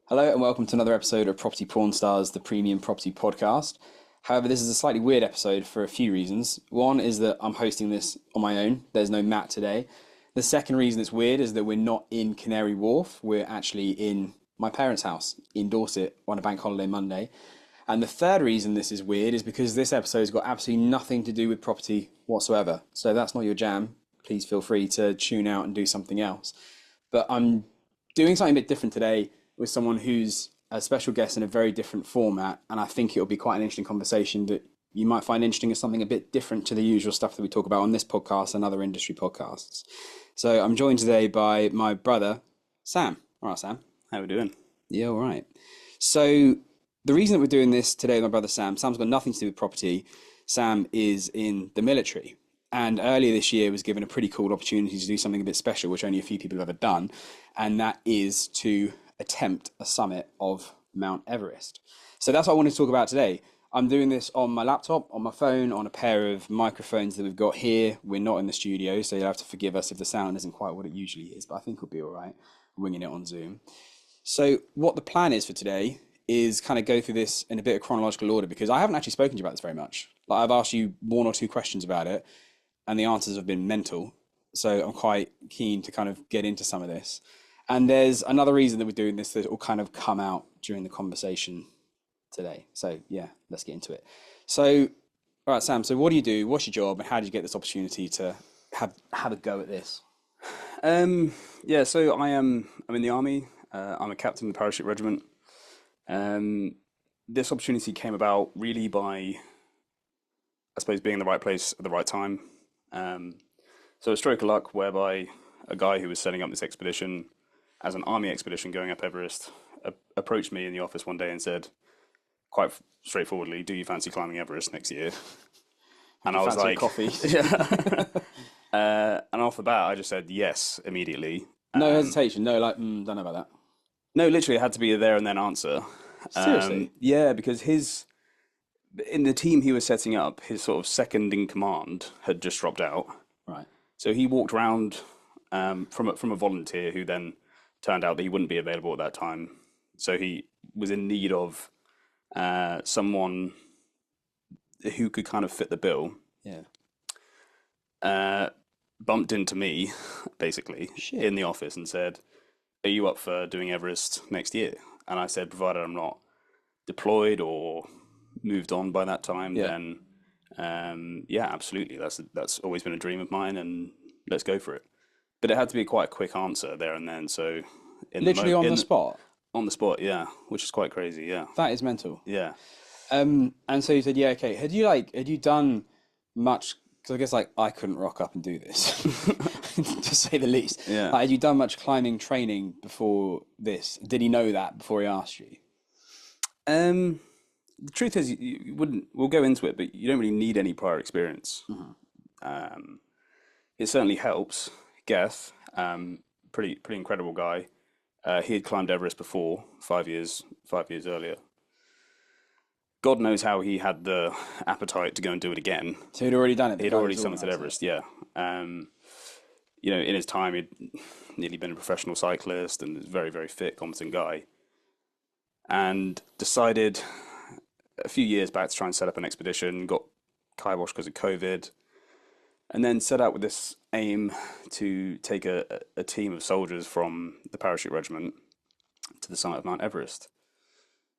Hello and welcome to another episode of Property-Pxrn, the premium property podcast. However, this is a slightly weird episode for a few reasons. One is that I'm hosting this on my own. There's no Matt today. The second reason it's weird is that we're not in Canary Wharf. We're actually in my parents' house in Dorset on a bank holiday Monday. And the third reason this is weird is because this episode's got absolutely nothing to do with property whatsoever. So if that's not your jam, please feel free to tune out and do something else. But I'm doing something a bit different today with someone who's a special guest in a very different format, and I think it'll be quite an interesting conversation that you might find interesting as something a bit different to the usual stuff that we talk about on this podcast and other industry podcasts. So I'm joined today by my brother, Sam. All right, Sam. How are we doing? Yeah, all right. So the reason that we're doing this today with my brother Sam's got nothing to do with property. Sam is in the military, and earlier this year was given a pretty cool opportunity to do something a bit special, which only a few people have ever done, and that is to attempt a summit of Mount Everest. So that's what I wanted to talk about today. I'm doing this on my laptop, on my phone, on a pair of microphones that we've got here. We're not in the studio, so you'll have to forgive us if the sound isn't quite what it usually is, but I think it'll be all right, winging it on Zoom. So what the plan is for today is kind of go through this in a bit of chronological order, because I haven't actually spoken to you about this very much. Like, I've asked you one or two questions about it, and the answers have been mental. So I'm quite keen to kind of get into some of this. And there's another reason that we're doing this that will kind of come out during the conversation today. So yeah, let's get into it. So, all right, Sam, so what do you do? What's your job? And how did you get this opportunity to have a go at this? So I'm in the army. I'm a captain in the Parachute Regiment. This opportunity came about really by, I suppose, being in the right place at the right time. So a stroke of luck whereby a guy who was setting up this expedition as an army expedition going up Everest approached me in the office one day and said, quite straightforwardly, "Do you fancy climbing Everest next year?" And I was like, coffee. Yeah. And off the bat, I just said yes immediately. No hesitation. No, like, don't know about that. No, literally, it had to be a there and then answer. Seriously? Yeah, because in the team he was setting up, his sort of second in command had just dropped out. Right. So he walked around from a volunteer who then turned out that he wouldn't be available at that time. So he was in need of someone who could kind of fit the bill. Yeah. Bumped into me, basically, Shit. in the office and said, "Are you up for doing Everest next year?" And I said, provided I'm not deployed or moved on by that time, then yeah, absolutely. That's always been a dream of mine, and let's go for it. But it had to be quite a quick answer there and then. So Literally on the spot? On the spot, yeah, which is quite crazy, yeah. That is mental. Yeah. And so you said, yeah, okay. Had you done much? Because I guess like I couldn't rock up and do this, to say the least. Yeah. Like, had you done much climbing training before this? Did he know that before he asked you? The truth is, you wouldn't. We'll go into it, but you don't really need any prior experience. Mm-hmm. It certainly helps. Geth, pretty incredible guy. He had climbed Everest before, 5 years earlier. God knows how he had the appetite to go and do it again. So he'd already done it. He'd already summited Everest, yeah. In his time, he'd nearly been a professional cyclist and was a very, very fit, competent guy. And decided a few years back to try and set up an expedition, got kiboshed because of COVID, and then set out with this aim to take a team of soldiers from the Parachute Regiment to the summit of Mount Everest.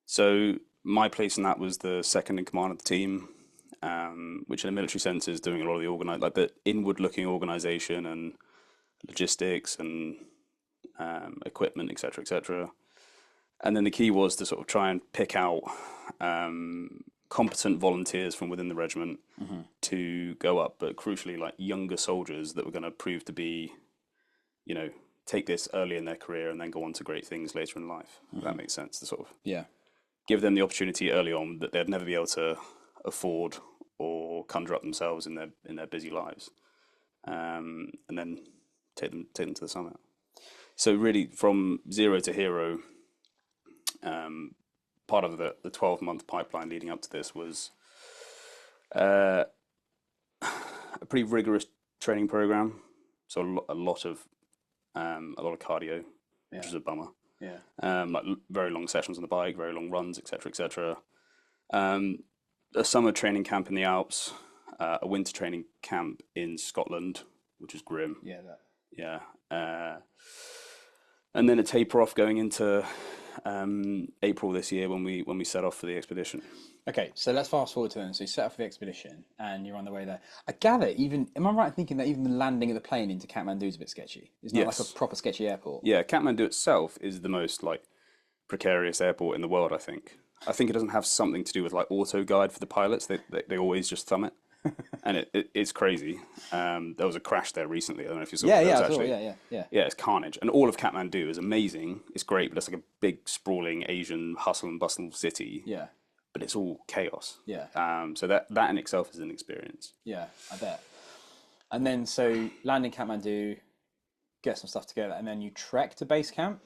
So my place in that was the second in command of the team, which in a military sense is doing a lot of the inward-looking organisation and logistics and equipment, etc., etc. And then the key was to sort of try and pick out competent volunteers from within the regiment to go up, but crucially, like younger soldiers that were going to prove to be, take this early in their career and then go on to great things later in life. If that makes sense, to sort of give them the opportunity early on that they'd never be able to afford or conjure up themselves in their busy lives, and then take them to the summit. So really, from zero to hero, part of the 12-month pipeline leading up to this was a pretty rigorous training program. So a lot of cardio, which Yeah. is a bummer. Yeah. Like very long sessions on the bike, very long runs, etc., etc. A summer training camp in the Alps, a winter training camp in Scotland, which is grim. Yeah. That. Yeah. And then a taper off going into April this year when we set off for the expedition. Okay, so let's fast forward to then. So you set up for the expedition and you're on the way there. I gather even, am I right in thinking that even the landing of the plane into Kathmandu is a bit sketchy? It's not like a Yes. proper sketchy airport. Yeah, Kathmandu itself is the most like precarious airport in the world, I think. I think it doesn't have something to do with like auto guide for the pilots. They always just thumb it. And it's crazy. There was a crash there recently. I don't know if you saw Yeah, it. There yeah, was I saw, actually, yeah. it's carnage. And all of Kathmandu is amazing. It's great, but it's like a big, sprawling Asian hustle and bustle city. Yeah, But it's all chaos. yeah, So that in itself is an experience. yeah, I bet. And then, so land in Kathmandu, get some stuff together, and then you trek to base camp?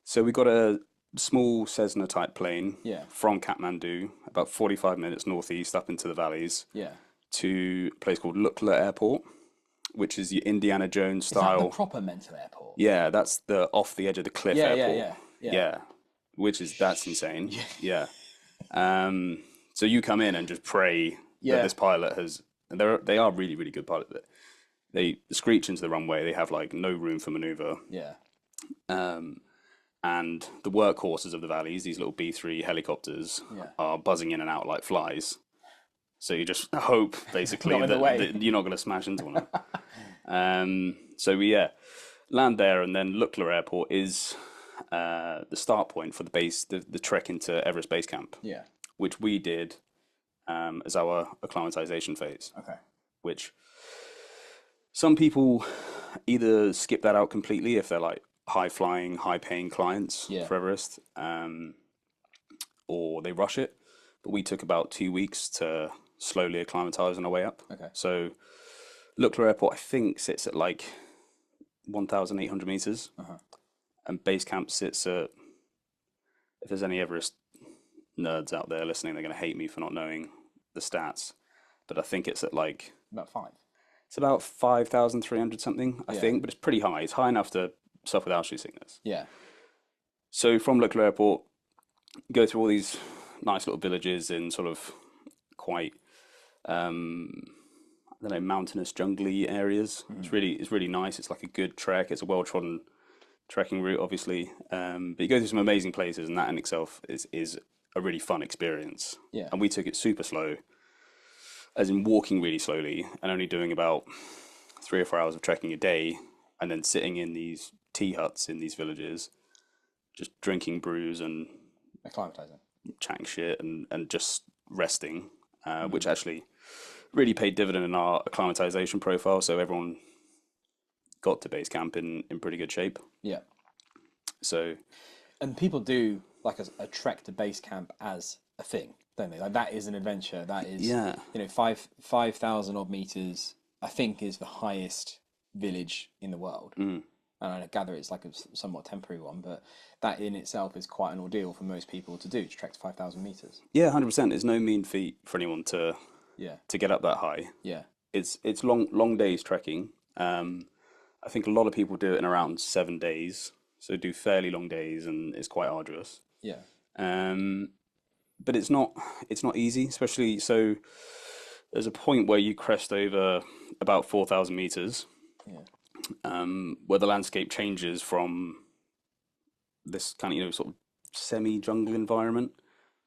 So we got a small Cessna type plane Yeah, from Kathmandu, about 45 minutes northeast up into the valleys, yeah. to a place called Lukla Airport, which is your Indiana Jones Is that the style. proper mental airport? Yeah, that's the off the edge of the cliff Yeah, yeah, airport. yeah. That's insane. Yeah. So you come in and just pray that Yeah. this pilot has. And they are really really good pilots. They screech into the runway. They have like no room for maneuver. Yeah, And the workhorses of the valleys, these little B-3 helicopters, Yeah. are buzzing in and out like flies. So you just hope, basically, Not in the way. that you're not going to smash into one. So we land there, and then Lukla Airport is the start point for the base, the trek into Everest Base Camp, yeah. which we did as our acclimatization phase. Okay. Which some people either skip that out completely if they're like high flying, high paying clients Yeah. for Everest, or they rush it. But we took about 2 weeks to slowly acclimatize on our way up. Okay. So Lukla Airport, I think, sits at like 1,800 meters, and base camp sits at. If there's any Everest nerds out there listening, they're going to hate me for not knowing the stats, but I think it's at like About 5. it's about 5,300 something, I Yeah. think, but it's pretty high. It's high enough to suffer with altitude sickness. Yeah. So from Lukla Airport, go through all these nice little villages in sort of quite, I don't know, mountainous, jungly areas. It's really nice. It's like a good trek. It's a well-trodden trekking route, obviously. But you go through some amazing places, and that in itself is a really fun experience. Yeah. And we took it super slow, as in walking really slowly and only doing about 3 or 4 hours of trekking a day, and then sitting in these tea huts in these villages, just drinking brews and Acclimatizing. chatting shit and just resting, which actually really paid dividend in our acclimatization profile. So everyone got to base camp in pretty good shape. Yeah. So And people do like a trek to base camp as a thing, don't they? Like that is an adventure. That is, Yeah. 5,000 odd meters, I think, is the highest village in the world. And I gather it's like a somewhat temporary one, but that in itself is quite an ordeal for most people to do, to trek to 5,000 meters. yeah, 100%. It's no mean feat for anyone Yeah. to get up that high. Yeah. It's long days trekking. I think a lot of people do it in around 7 days, so do fairly long days, and it's quite arduous. Yeah. But it's not easy, especially so. There's a point where you crest over about 4,000 meters, where the landscape changes from this kind of sort of semi-jungle environment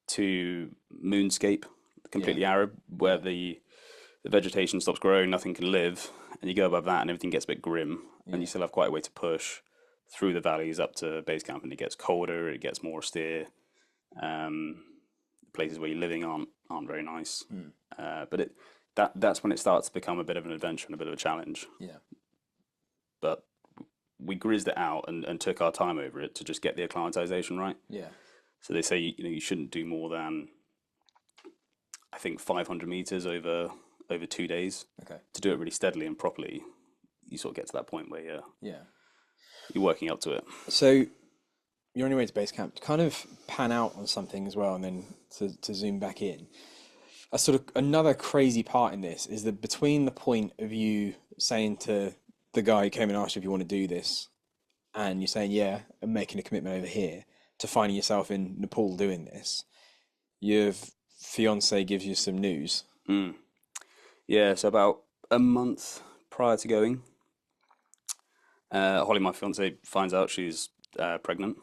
to moonscape, completely arid, where the vegetation stops growing, nothing can live, and you go above that, and everything gets a bit grim, and you still have quite a way to push through the valleys up to base camp, and it gets colder, it gets more austere. Places where you're living aren't very nice, but that's when it starts to become a bit of an adventure and a bit of a challenge. Yeah. But we grizzed it out and took our time over it to just get the acclimatization right. Yeah. So they say you shouldn't do more than, I think, 500 meters over 2 days. Okay. To do it really steadily and properly, you sort of get to that point where Yeah. you're working up to it. So you're on your way to base camp. To kind of pan out on something as well, and then to zoom back in. A sort of another crazy part in this is that between the point of you saying to the guy who came and asked you if you want to do this, and you're saying yeah, and making a commitment over here, to finding yourself in Nepal doing this, your fiance gives you some news. Mm. Yeah, so about a month prior to going, Holly, my fiance, finds out she's pregnant.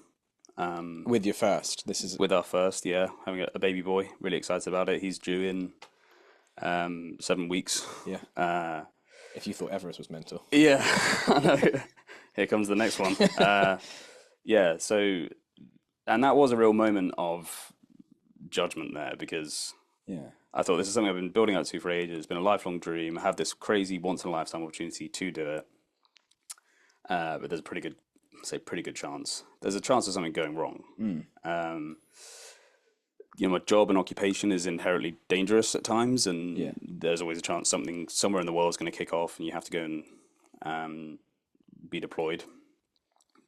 With your first. This is With our first, yeah, having a baby boy. Really excited about it. He's due in 7 weeks. yeah. Uh, If you thought Everest was mental. yeah, I know. Here comes the next one. Yeah, so, and that was a real moment of judgment there because Yeah. I thought this is something I've been building up to for ages. It's been a lifelong dream. I have this crazy once in a lifetime opportunity to do it. But there's a pretty good chance. There's a chance of something going wrong. My job and occupation is inherently dangerous at times, and Yeah. there's always a chance something somewhere in the world is going to kick off, and you have to go and be deployed.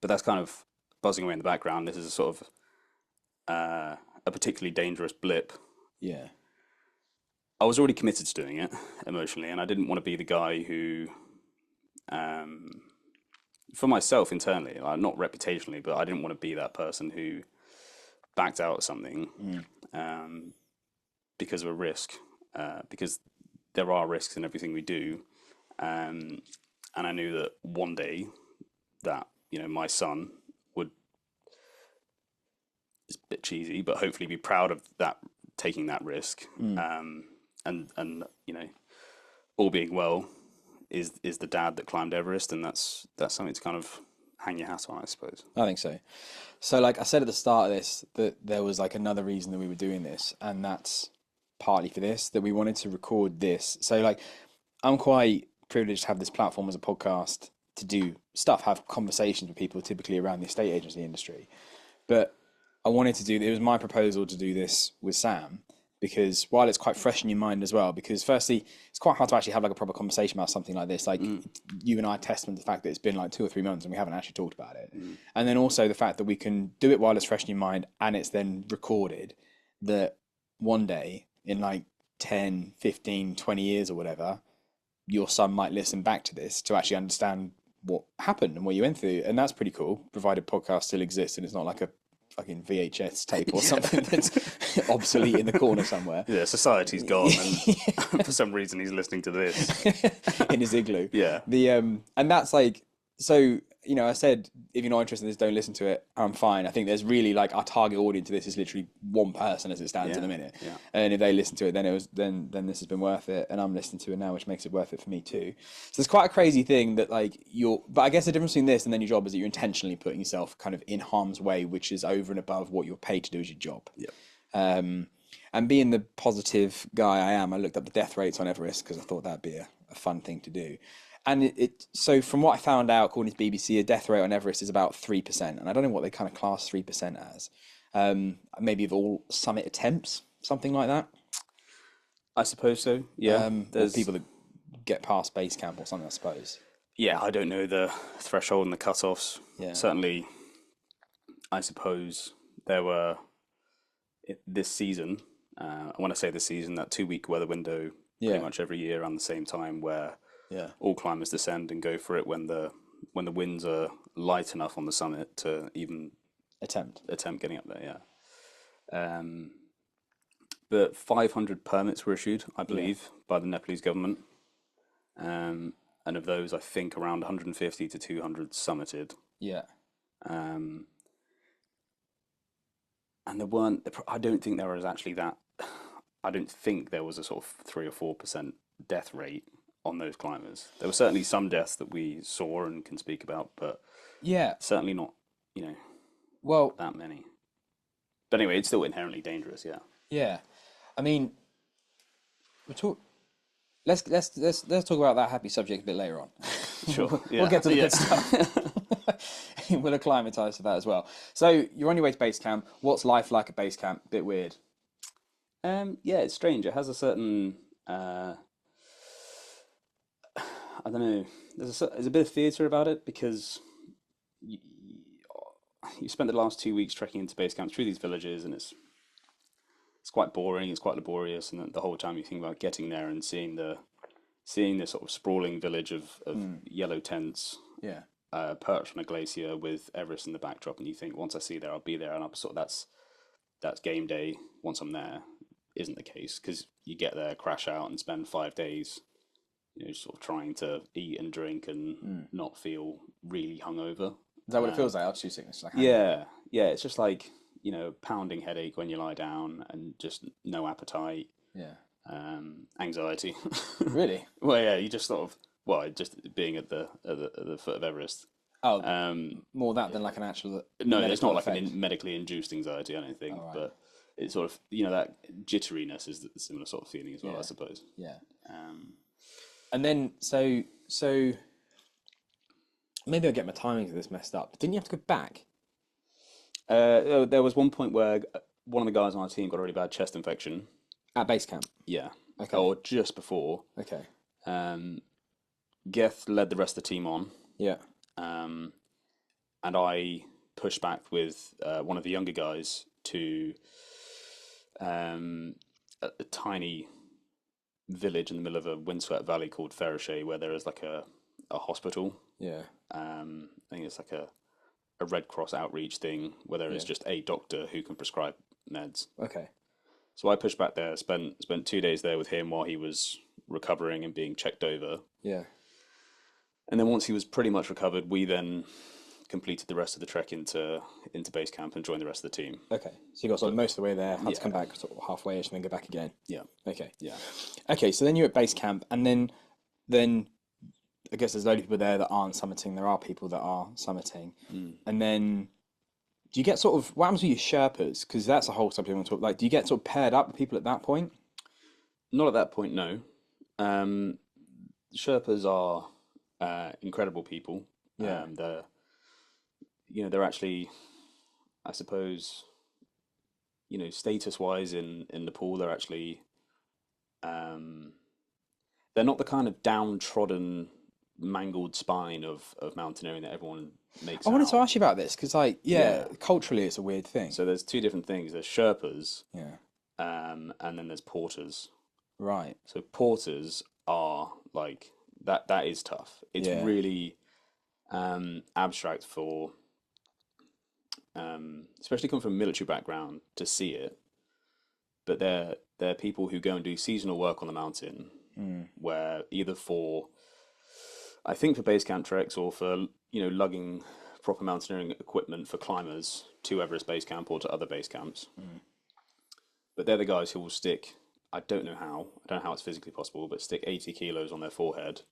But that's kind of buzzing away in the background. This is a sort of a particularly dangerous blip. Yeah. I was already committed to doing it emotionally, and I didn't want to be the guy who, for myself internally, like not reputationally, but I didn't want to be that person who backed out of something because of a risk, because there are risks in everything we do, and I knew that one day that my son would, it's a bit cheesy, but hopefully be proud of that, taking that risk, and all being well, is the dad that climbed Everest, and that's something to kind of hang your hat on, I suppose. I think so. So, like I said at the start of this, that there was like another reason that we were doing this, and that's partly for this, that we wanted to record this. So, like, I'm quite privileged to have this platform as a podcast to do stuff, have conversations with people typically around the estate agency industry. But I wanted to do, it was my proposal to do this with Sam, because while it's quite fresh in your mind as well, because firstly, it's quite hard to actually have like a proper conversation about something like this. Like you and I are testament to the fact that it's been like 2 or 3 months and we haven't actually talked about it. And then also the fact that we can do it while it's fresh in your mind and it's then recorded, that one day in like 10, 15, 20 years or whatever, your son might listen back to this to actually understand what happened and what you went through. And that's pretty cool, provided podcasts still exist and it's not like a fucking VHS tape or something that's obsolete in the corner somewhere. Yeah, society's gone, and for some reason he's listening to this in his igloo. Yeah. And that's like, so I said if you're not interested in this, don't listen to it. I'm fine. I think there's really like our target audience to this is literally one person as it stands in a minute. Yeah. And if they listen to it, then this has been worth it. And I'm listening to it now, which makes it worth it for me too. So it's quite a crazy thing that like but I guess the difference between this and then your job is that you're intentionally putting yourself kind of in harm's way, which is over and above what you're paid to do as your job. Yeah. And being the positive guy I am, I looked up the death rates on Everest because I thought that'd be a fun thing to do. And so from what I found out, according to BBC, a death rate on Everest is about 3%. And I don't know what they kind of class 3% as. Maybe of all summit attempts, something like that. I suppose so. Yeah. There's people that get past base camp or something, I suppose. Yeah, I don't know the threshold and the cut-offs. Yeah. Certainly, I suppose there were this season, when I say this season, that 2-week weather window pretty much every year around the same time where all climbers descend and go for it when the winds are light enough on the summit to even attempt getting up there. Yeah. But 500 permits were issued, I believe, by the Nepalese government, and of those, I think around 150 to 200 summited. Yeah. And there weren't. I don't think there was actually that. I don't think there was a sort of 3 or 4% death rate on those climbers. There were certainly some deaths that we saw and can speak about, but certainly not, that many. But anyway, it's still inherently dangerous. Yeah. Yeah, I mean, let's talk about that happy subject a bit later on. Sure. We'll get to the good stuff. We'll acclimatise to that as well. So you're on your way to base camp. What's life like at base camp? Bit weird. Yeah, it's strange. It has a certain. I don't know. There's a bit of theatre about it because you spent the last 2 weeks trekking into base camp through these villages, and it's quite boring. It's quite laborious, and the whole time you think about getting there and seeing the seeing this sort of sprawling village of yellow tents Yeah. perched on a glacier with Everest in the backdrop, and you think once I see there, I'll be there, and I'm sort of that's game day. Once I'm there, isn't the case because you get there, crash out, and spend 5 days, sort of trying to eat and drink and not feel really hungover. Is that what it feels like? Altitude sickness? Like Yeah, yeah. It's just like pounding headache when you lie down and just no appetite. Yeah. Anxiety. Really? Well, yeah. You just sort of just being at the foot of Everest. Oh, more that than like an actual. No, it's not like effect. an medically induced anxiety, I don't think. Oh, right. But it's sort of that jitteriness is a similar sort of feeling as well, I suppose. Yeah. And then so maybe I'll get my timings of this messed up. Didn't you have to go back? There was one point where one of the guys on our team got a really bad chest infection. At base camp. Yeah. Okay. Or just before. Okay. Geth led the rest of the team on. Yeah. And I pushed back with one of the younger guys to a tiny village in the middle of a windswept valley called Ferrochet, where there is like a hospital. Yeah. I think it's like a Red Cross outreach thing where there is just a doctor who can prescribe meds. Okay. So I pushed back there, spent 2 days there with him while he was recovering and being checked over. Yeah. And then once he was pretty much recovered, we then completed the rest of the trek into base camp and joined the rest of the team. Okay. So you got sort of most of the way there, had to come back sort of halfway-ish and then go back again. Yeah. Okay. Yeah. Okay, so then you're at base camp, and then I guess there's a load of people there that aren't summiting. There are people that are summiting. And then do you get sort of, what happens with your Sherpas? Because that's a whole subject I want to talk, like, do you get sort of paired up with people at that point? Not at that point, no. Sherpas are incredible people. Yeah. They're actually, I suppose, status-wise in Nepal, they're actually, they're not the kind of downtrodden, mangled spine of mountaineering that everyone makes I wanted to out. ask you about this, because, like, culturally it's a weird thing. So there's two different things. There's Sherpas, Yeah. and then there's porters. Right. So porters are like that is tough. It's really abstract for especially coming from a military background to see it. But they're people who go and do seasonal work on the mountain where either for base camp treks or for lugging proper mountaineering equipment for climbers to Everest base camp or to other base camps. But they're the guys who will stick, I don't know how it's physically possible, but stick 80 kilos on their forehead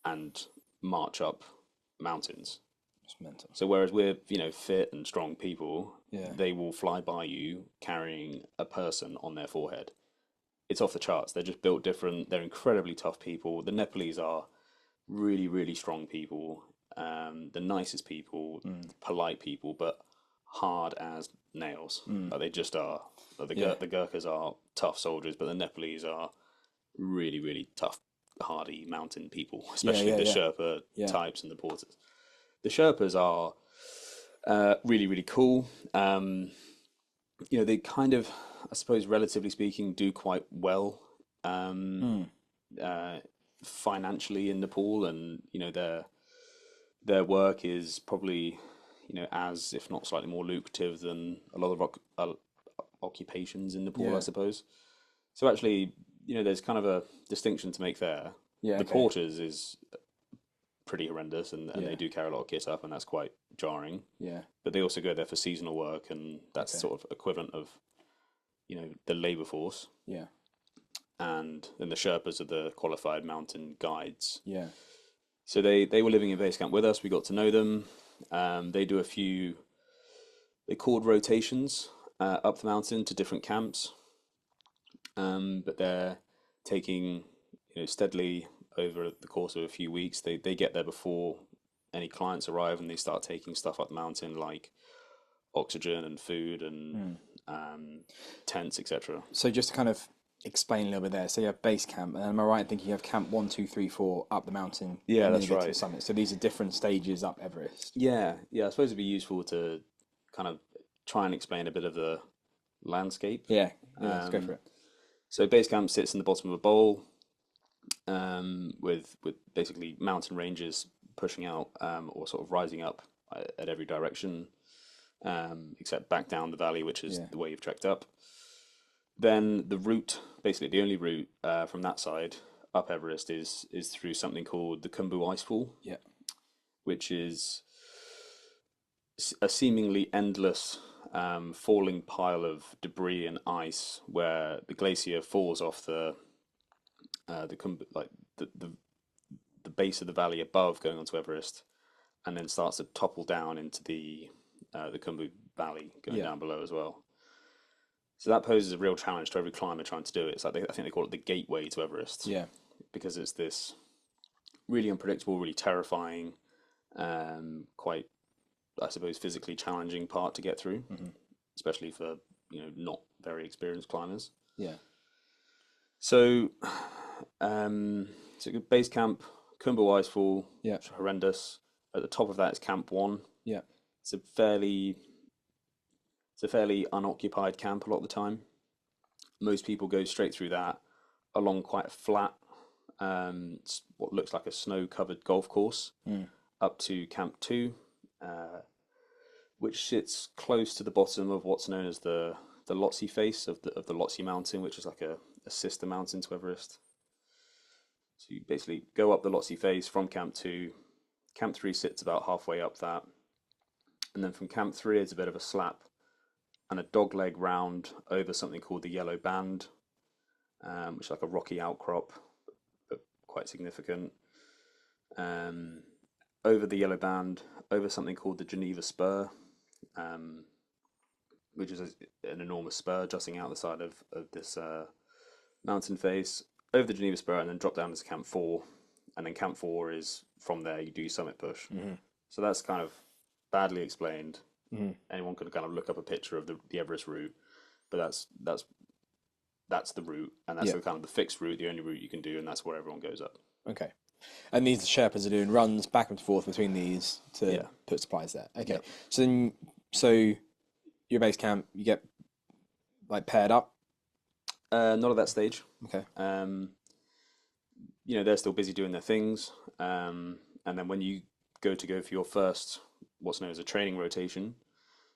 and march up mountains. It's mental. So whereas we're, fit and strong people, Yeah. they will fly by you carrying a person on their forehead. It's off the charts. They're just built different. They're incredibly tough people. The Nepalese are really, really strong people, the nicest people, polite people, but hard as nails. Like they just are. Like the Gurkhas are tough soldiers, but the Nepalese are really, really tough, hardy mountain people, especially the Sherpa types and the porters. The Sherpas are really, really cool. They kind of, I suppose, relatively speaking, do quite well financially in Nepal, and their work is probably as if not slightly more lucrative than a lot of occupations in Nepal, I suppose. So actually, there's kind of a distinction to make there. The porters is pretty horrendous, and they do carry a lot of kit up, and that's quite jarring. Yeah. But they also go there for seasonal work, and that's sort of equivalent of, the labour force. Yeah. And then the Sherpas are the qualified mountain guides. Yeah. So they were living in base camp with us. We got to know them. They do a few, they called rotations up the mountain to different camps. But they're taking, steadily over the course of a few weeks. They get there before any clients arrive, and they start taking stuff up the mountain like oxygen and food and tents, etc. So just to kind of explain a little bit there. So you have base camp, and am I right in thinking you have camp 1, 2, 3, 4 up the mountain? Yeah, and then that's you get to right. the summit. So these are different stages up Everest. Yeah. I suppose it'd be useful to kind of try and explain a bit of the landscape. Yeah, let's go for it. So base camp sits in the bottom of a bowl. with basically mountain ranges pushing out or sort of rising up at every direction, except back down the valley, which is the way you've trekked up. Then the route, basically the only route from that side up Everest is through something called the Khumbu Icefall, Yeah. which is a seemingly endless falling pile of debris and ice where the glacier falls off the Khumbu, like the base of the valley above going onto Everest, and then starts to topple down into the Khumbu Valley going down below as well. So that poses a real challenge to every climber trying to do it. It's like I think they call it the gateway to Everest. Yeah. Because it's this really unpredictable, really terrifying, quite, I suppose, physically challenging part to get through, especially for not very experienced climbers. Yeah. So, base camp, Khumbu Icefall, Yeah. which is horrendous. At the top of that is Camp 1. Yeah. It's a fairly unoccupied camp a lot of the time. Most people go straight through that along quite a flat, what looks like a snow-covered golf course, up to Camp 2, which sits close to the bottom of what's known as the Lhotse face of the Lhotse mountain, which is like a sister mountain to Everest. So you basically go up the Lhotse face from Camp 2. Camp 3 sits about halfway up that. And then from Camp 3 it's a bit of a slap and a dogleg round over something called the Yellow Band, which is like a rocky outcrop, but quite significant. Over the Yellow Band, over something called the Geneva Spur, which is an enormous spur jutting out the side of this mountain face, over the Geneva Spur, and then drop down to Camp 4. And then Camp 4 is, from there, you do summit push. So that's kind of badly explained. Anyone could kind of look up a picture of the Everest route, but that's the route, and that's the kind of the fixed route, the only route you can do, and that's where everyone goes up. Okay. And these Sherpas are doing runs back and forth between these to put supplies there. Okay. So your base camp, you get like paired up? Not at that stage. Okay. They're still busy doing their things, and then when you go for your first, what's known as a training rotation,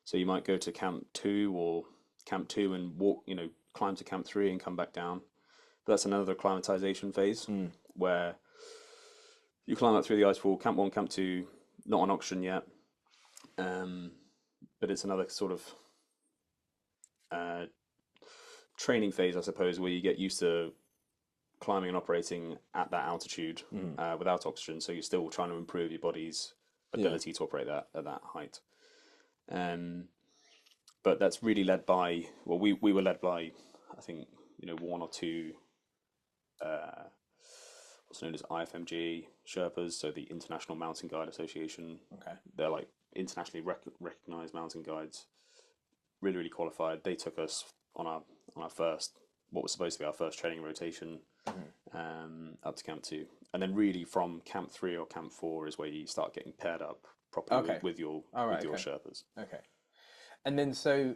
so you might go to Camp 2 and walk, climb to Camp 3 and come back down. But that's another acclimatization phase where you climb up through the icefall. Camp 1, Camp 2, not on oxygen yet, but it's another sort of training phase, I suppose, where you get used to climbing and operating at that altitude without oxygen. So you're still trying to improve your body's ability to operate at that height. But that's really led by, well, we were led by, I think, one or two what's known as IFMG Sherpas, so the International Mountain Guide Association. Okay. They're like internationally recognized mountain guides, really, really qualified. They took us on our first, what was supposed to be our first training rotation, up to Camp 2. And then really from Camp 3 or Camp 4 is where you start getting paired up properly with your Sherpas. Okay. And then so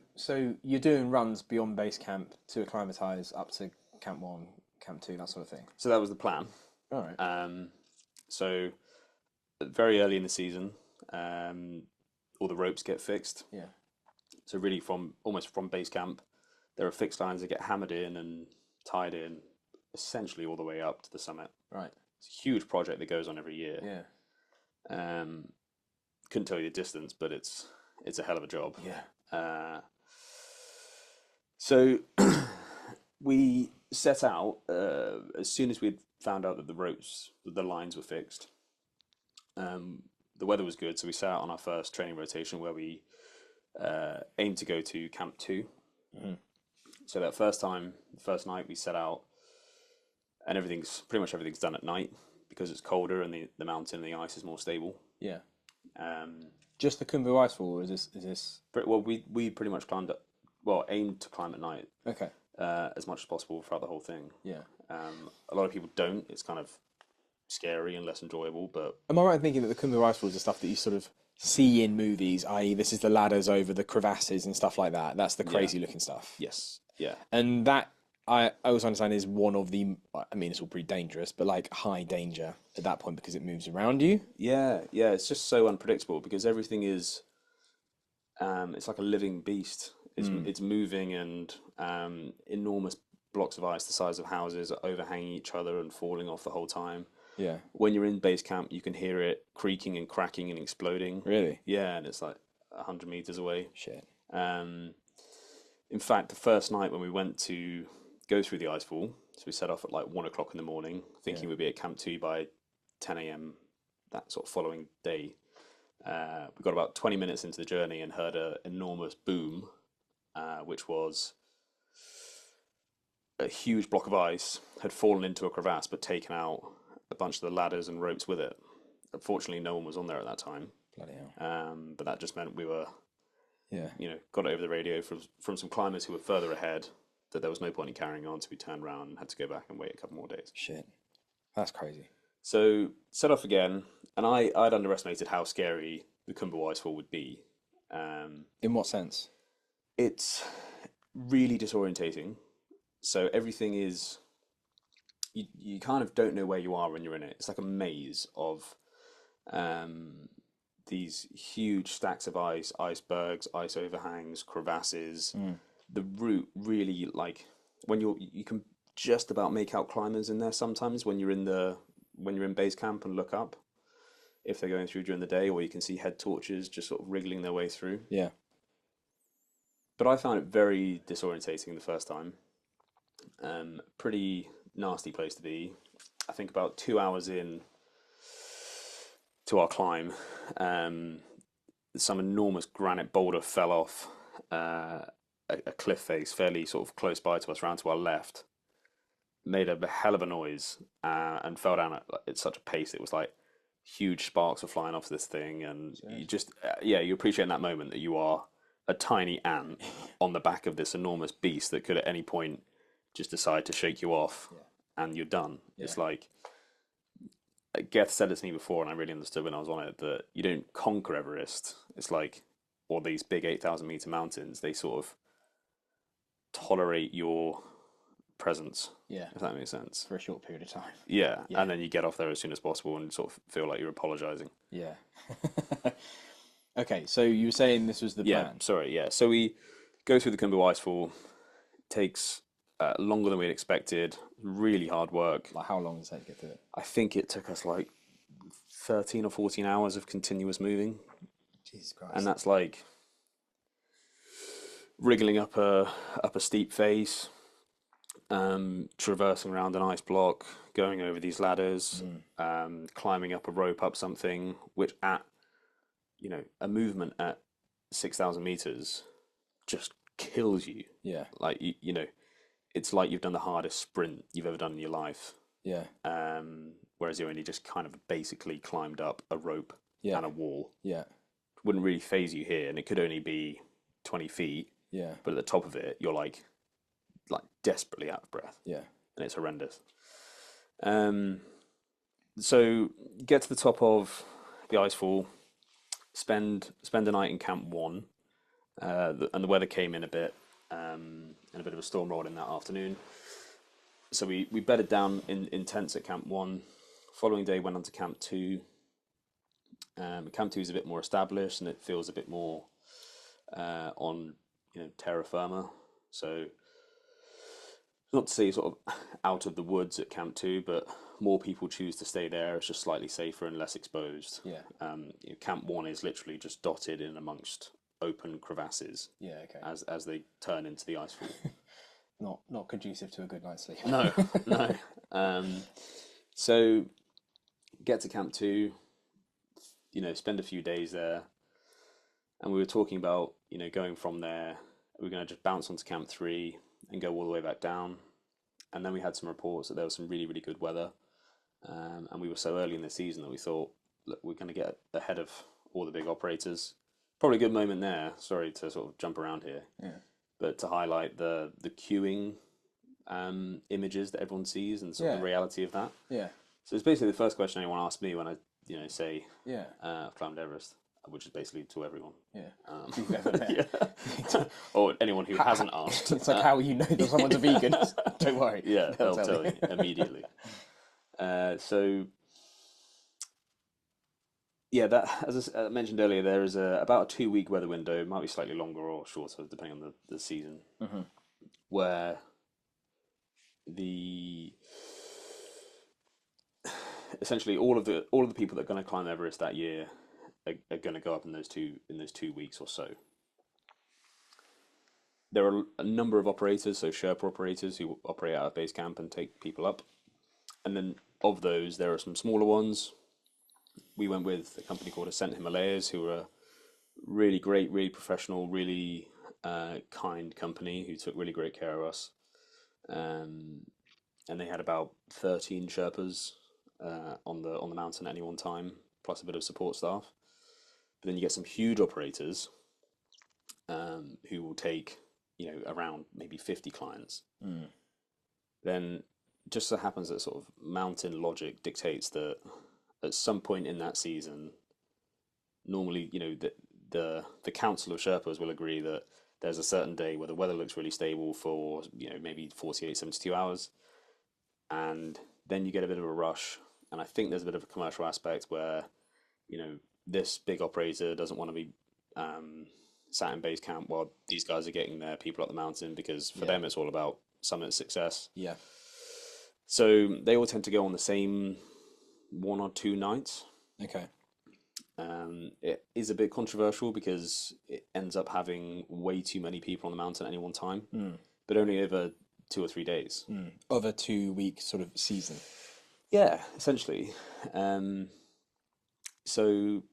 you're doing runs beyond base camp to acclimatise up to Camp 1, Camp 2, that sort of thing? So that was the plan. All right. So very early in the season, all the ropes get fixed. Yeah. So really almost from base camp, there are fixed lines that get hammered in and tied in essentially all the way up to the summit. Right. It's a huge project that goes on every year. Yeah. Couldn't tell you the distance, but it's a hell of a job. Yeah. So we set out as soon as we'd found out that the lines were fixed. The weather was good, so we set out on our first training rotation where we aimed to go to Camp 2. So that first night we set out, and pretty much everything's done at night because it's colder and the mountain and the ice is more stable. Yeah. Just the Khumbu Icefall, or is this? Well, we pretty much aimed to climb at night. Okay. As much as possible throughout the whole thing. Yeah. A lot of people don't. It's kind of scary and less enjoyable, but... Am I right in thinking that the Khumbu Icefall is the stuff that you sort of see in movies, i.e. this is the ladders over the crevasses and stuff like that? That's the crazy looking stuff. Yes. Yeah. And that I also understand is one of the. I mean, it's all pretty dangerous, but like high danger at that point because it moves around you. Yeah, yeah, it's just so unpredictable because everything is, it's like a living beast. It's moving and enormous blocks of ice the size of houses are overhanging each other and falling off the whole time. Yeah. When you're in base camp, you can hear it creaking and cracking and exploding. Really? Yeah, and it's like 100 meters away. Shit. Um, in fact, the first night when we went to go through the icefall, so we set off at like 1 o'clock in the morning, thinking we'd be at Camp 2 by 10 a.m. that sort of following day. We got about 20 minutes into the journey and heard an enormous boom, which was a huge block of ice had fallen into a crevasse but taken out a bunch of the ladders and ropes with it. Unfortunately, no one was on there at that time. Bloody hell. But that just meant we were, Yeah. got it over the radio from some climbers who were further ahead that there was no point in carrying on, so we turned around and had to go back and wait a couple more days. Shit. That's crazy. So set off again, and I'd underestimated how scary the Khumbu Icefall would be. In what sense? It's really disorientating. So everything is, you kind of don't know where you are when you're in it. It's like a maze of these huge stacks of ice, icebergs, ice overhangs, crevasses. The route really, like, when you can just about make out climbers in there sometimes when you're in base camp and look up if they're going through during the day, or you can see head torches just sort of wriggling their way through. Yeah. But I found it very disorientating the first time. Pretty nasty place to be. I think about 2 hours in to our climb, some enormous granite boulder fell off a cliff face fairly sort of close by to us, round to our left, made a hell of a noise, and fell down at such a pace it was like huge sparks were flying off this thing, and you just you appreciate in that moment that you are a tiny ant on the back of this enormous beast that could at any point just decide to shake you off, and you're done. It's like, Geth said it to me before, and I really understood when I was on it, that you don't conquer Everest. It's like, or these big 8,000 meter mountains, they sort of tolerate your presence. Yeah. If that makes sense. For a short period of time. Yeah, and then you get off there as soon as possible and sort of feel like you're apologizing. Yeah. Okay, so you were saying this was the plan. So we go through the Khumbu Icefall. Takes longer than we had expected. Really hard work. Like, how long does that get through it? I think it took us like 13 or 14 hours of continuous moving. Jesus Christ. And that's like wriggling up a steep face, traversing around an ice block, going over these ladders, climbing up a rope up something, which at a movement at 6,000 meters just kills you. Yeah. Like it's like you've done the hardest sprint you've ever done in your life. Yeah. Whereas you only just kind of basically climbed up a rope Yeah. and a wall. Yeah. Wouldn't really phase you here, and it could only be 20 feet. Yeah. But at the top of it, you're like desperately out of breath. Yeah. And it's horrendous. So get to the top of the icefall, spend a night in Camp 1, and the weather came in a bit, and a bit of a storm rolled in that afternoon. So we bedded down in tents at Camp 1. Following day went on to Camp 2. Camp 2 is a bit more established, and it feels a bit more on terra firma. So not to say sort of out of the woods at Camp 2, but more people choose to stay there. It's just slightly safer and less exposed. Yeah. Camp 1 is literally just dotted in amongst open crevasses. Yeah. Okay. As they turn into the icefall. Not conducive to a good night's sleep. No. So get to Camp 2, spend a few days there, and we were talking about going from there. We're going to just bounce onto Camp 3 and go all the way back down. And then we had some reports that there was some really, really good weather, and we were so early in the season that we thought, look, we're going to get ahead of all the big operators. Probably a good moment there. Sorry to sort of jump around here. Yeah. But to highlight the queuing images that everyone sees and sort of the reality of that. Yeah. So it's basically the first question anyone asks me when I say Yeah. I've climbed Everest. which is basically to everyone. Yeah. Um, You've ever met. yeah. Or anyone who hasn't asked. It's like how will you know that someone's a vegan? Don't worry. Yeah, they'll tell tell you immediately. So yeah, that as I mentioned earlier, there is about a 2 week weather window, might be slightly longer or shorter depending on the season, where the essentially all of the people that are going to climb Everest that year are going to go up in those 2 weeks or so. There are a number of operators, so Sherpa operators who operate out of base camp and take people up, and then of those there are some smaller ones. We went with a company called Ascent Himalayas, who are really great, really professional, really kind company who took really great care of us. And they had about 13 Sherpas on the mountain at any one time, plus a bit of support staff. But then you get some huge operators who will take around maybe 50 clients. Then just so happens that sort of mountain logic dictates that at some point in that season, normally the council of Sherpas will agree that there's a certain day where the weather looks really stable for maybe 48, 72 hours, and then you get a bit of a rush. And I think there's a bit of a commercial aspect where this big operator doesn't want to be sat in base camp while these guys are getting their people up the mountain, because for them it's all about summit success. Yeah. So they all tend to go on the same 1 or 2 nights. Okay. It is a bit controversial because it ends up having way too many people on the mountain at any one time, but only over 2 or 3 days. Of a 2 week sort of season. Yeah, essentially. So,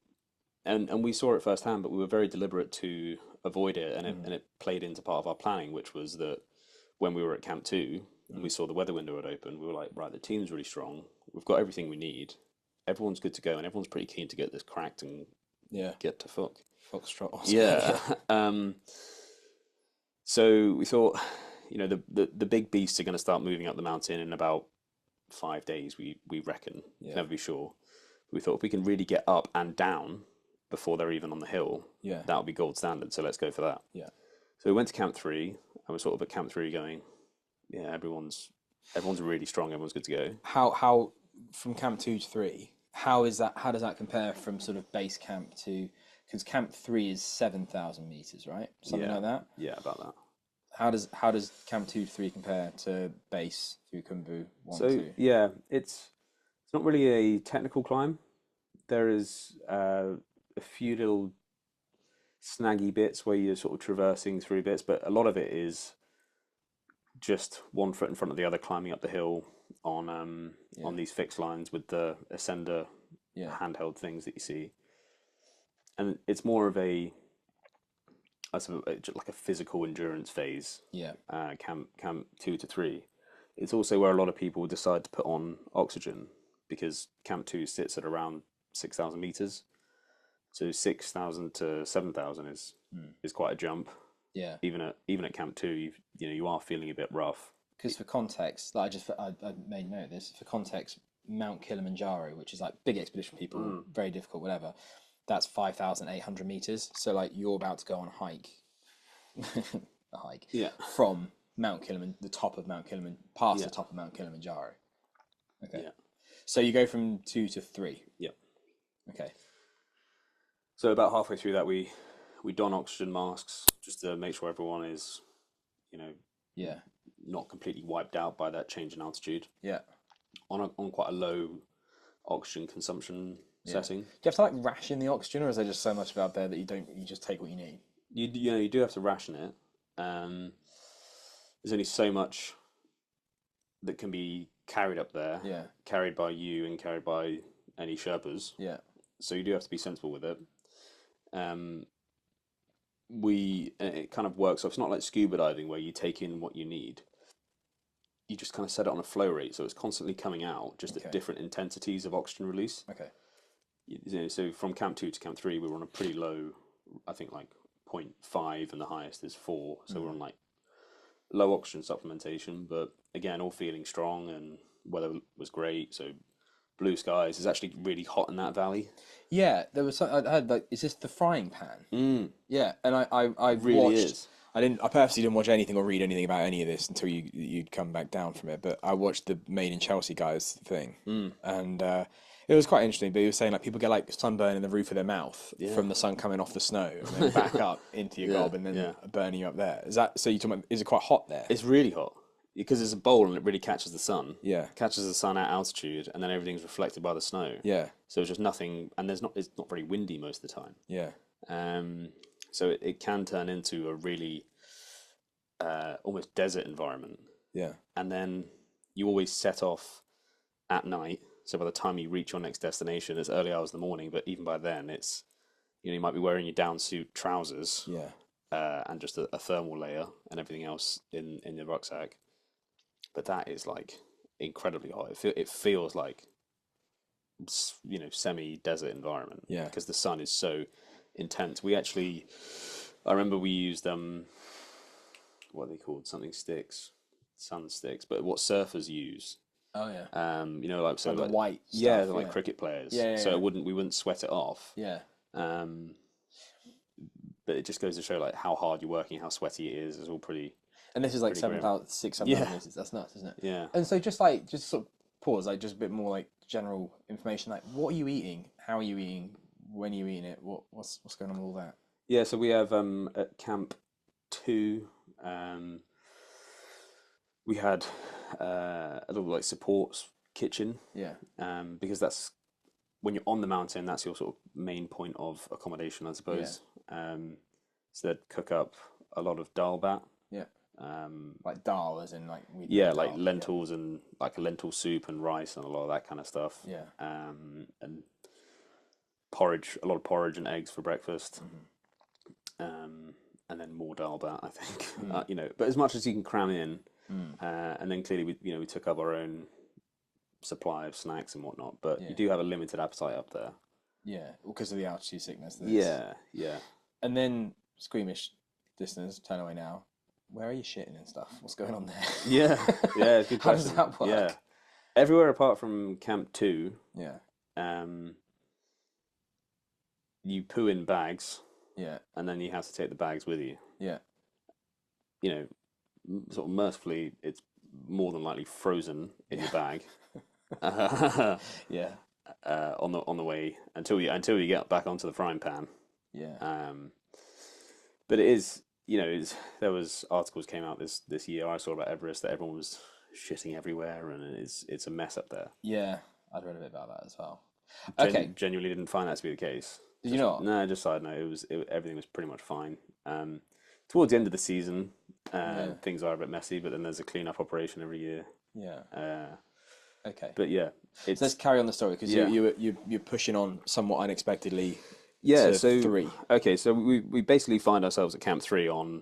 and we saw it firsthand, but we were very deliberate to avoid it, and it played into part of our planning, which was that when we were at Camp 2 and we saw the weather window had opened, we were like, right, the team's really strong. We've got everything we need. Everyone's good to go, and everyone's pretty keen to get this cracked and get to fuck. Foxtrot. Yeah. So we thought, the big beasts are going to start moving up the mountain in about 5 days. We reckon. Can never be sure. We thought if we can really get up and down before they're even on the hill, that'll be gold standard. So let's go for that. Yeah. So we went to Camp 3, and we're sort of at Camp 3 going, yeah, everyone's really strong. Everyone's good to go. How from Camp 2 to 3? How does that compare from sort of base camp to, because Camp 3 is 7,000 meters, right? Something like that. Yeah, about that. How does Camp 2 to 3 compare to base through Khumbu 1 So 2? yeah, it's not really a technical climb. There is a few little snaggy bits where you're sort of traversing through bits, but a lot of it is just one foot in front of the other, climbing up the hill on these fixed lines with the ascender handheld things that you see. And it's more of a like a physical endurance phase. Camp 2 to 3. It's also where a lot of people decide to put on oxygen, because Camp 2 sits at around 6,000 meters. So 6,000 to 7,000 is quite a jump. Yeah. Even at Camp 2, you are feeling a bit rough. Because for context, like I made note of this. For context, Mount Kilimanjaro, which is like big expedition people, very difficult, whatever. That's 5,800 meters. So like you're about to go on a hike, from Mount Kilimanjaro, the top of Mount Kilimanjaro, past the top of Mount Kilimanjaro. Okay. Yeah. So you go from 2 to 3. Yeah. Okay. So about halfway through that, we don oxygen masks just to make sure everyone is, not completely wiped out by that change in altitude. Yeah. On quite a low oxygen consumption setting. Do you have to like ration the oxygen, or is there just so much out there that you just take what you need? You do have to ration it. There's only so much that can be carried up there. Yeah. Carried by you and carried by any Sherpas. Yeah. So you do have to be sensible with it. It kind of works. So it's not like scuba diving where you take in what you need. You just kind of set it on a flow rate, so it's constantly coming out, just at different intensities of oxygen release. Okay. So from Camp 2 to Camp 3, we were on a pretty low, I think like 0.5, and the highest is 4. So we're on like low oxygen supplementation, but again, all feeling strong, and weather was great. So blue skies. It's actually really hot in that valley. Yeah, there was some, I heard like, is this the frying pan? Mm, Yeah, and I really watched. is. I purposely didn't watch anything or read anything about any of this until you'd come back down from it. But I watched the Made in Chelsea guys thing, and it was quite interesting. But he was saying like people get like sunburn in the roof of their mouth from the sun coming off the snow, and then back up into your gob, and then burning you up there. Is that so? You talking about? Is it quite hot there? It's really hot because it's a bowl and it really catches the sun. Yeah. Catches the sun at altitude, and then everything's reflected by the snow. Yeah. So it's just nothing, and it's not very windy most of the time. Yeah. So it can turn into a really almost desert environment. Yeah. And then you always set off at night. So by the time you reach your next destination, it's early hours in the morning. But even by then, it's you might be wearing your down suit trousers, and just a thermal layer and everything else in your rucksack. But that is like incredibly hot. It feels like semi-desert environment. Yeah. Because the sun is so intense. I remember we used what are they called? Something sticks, sun sticks. But what surfers use. Oh yeah. Like so Like the like white yeah, stuff, like cricket players. Yeah, So yeah. we wouldn't sweat it off. Yeah. But it just goes to show like how hard you're working, how sweaty it is. It's all pretty. And this is like Pretty 7,000, 6,000 Yeah. meters. That's nuts, isn't it? Yeah. And so just sort of pause, like just a bit more like general information, like what are you eating? How are you eating? When are you eating it? What's going on with all that? Yeah, so we have at Camp 2, we had a little like support kitchen, Yeah. because that's when you're on the mountain, that's your sort of main point of accommodation, I suppose. So they'd cook up a lot of dal bat. Yeah. Um, Like dal, as in like we yeah, do like dal, lentils and like a lentil soup and rice and a lot of that kind of stuff. Yeah. And porridge, a lot of porridge and eggs for breakfast. And then more dal bat, I think. But as much as you can cram in. And then clearly we took up our own supply of snacks and whatnot, but you do have a limited appetite up there. Yeah, because of the altitude sickness. Yeah. And then squeamish listeners, turn away now. Where are you shitting and stuff? What's going on there? Yeah, good question. How does that work? Yeah, everywhere apart from Camp 2, Yeah. You poo in bags, Yeah. and then you have to take the bags with you. Yeah. Sort of mercifully, it's more than likely frozen in your bag. Yeah. On the way until you get back onto the frying pan. Yeah. But it is, there was articles came out this year I saw about Everest that everyone was shitting everywhere, and it's a mess up there. Yeah. I'd read a bit about that as well. Okay. Genuinely didn't find that to be the case. Did you not? No, just side note. Everything was pretty much fine. Towards the end of the season, things are a bit messy, but then there's a clean-up operation every year. Yeah. Okay. But yeah, So let's carry on the story because you're pushing on somewhat unexpectedly. To so 3. Okay, so we basically find ourselves at Camp 3 on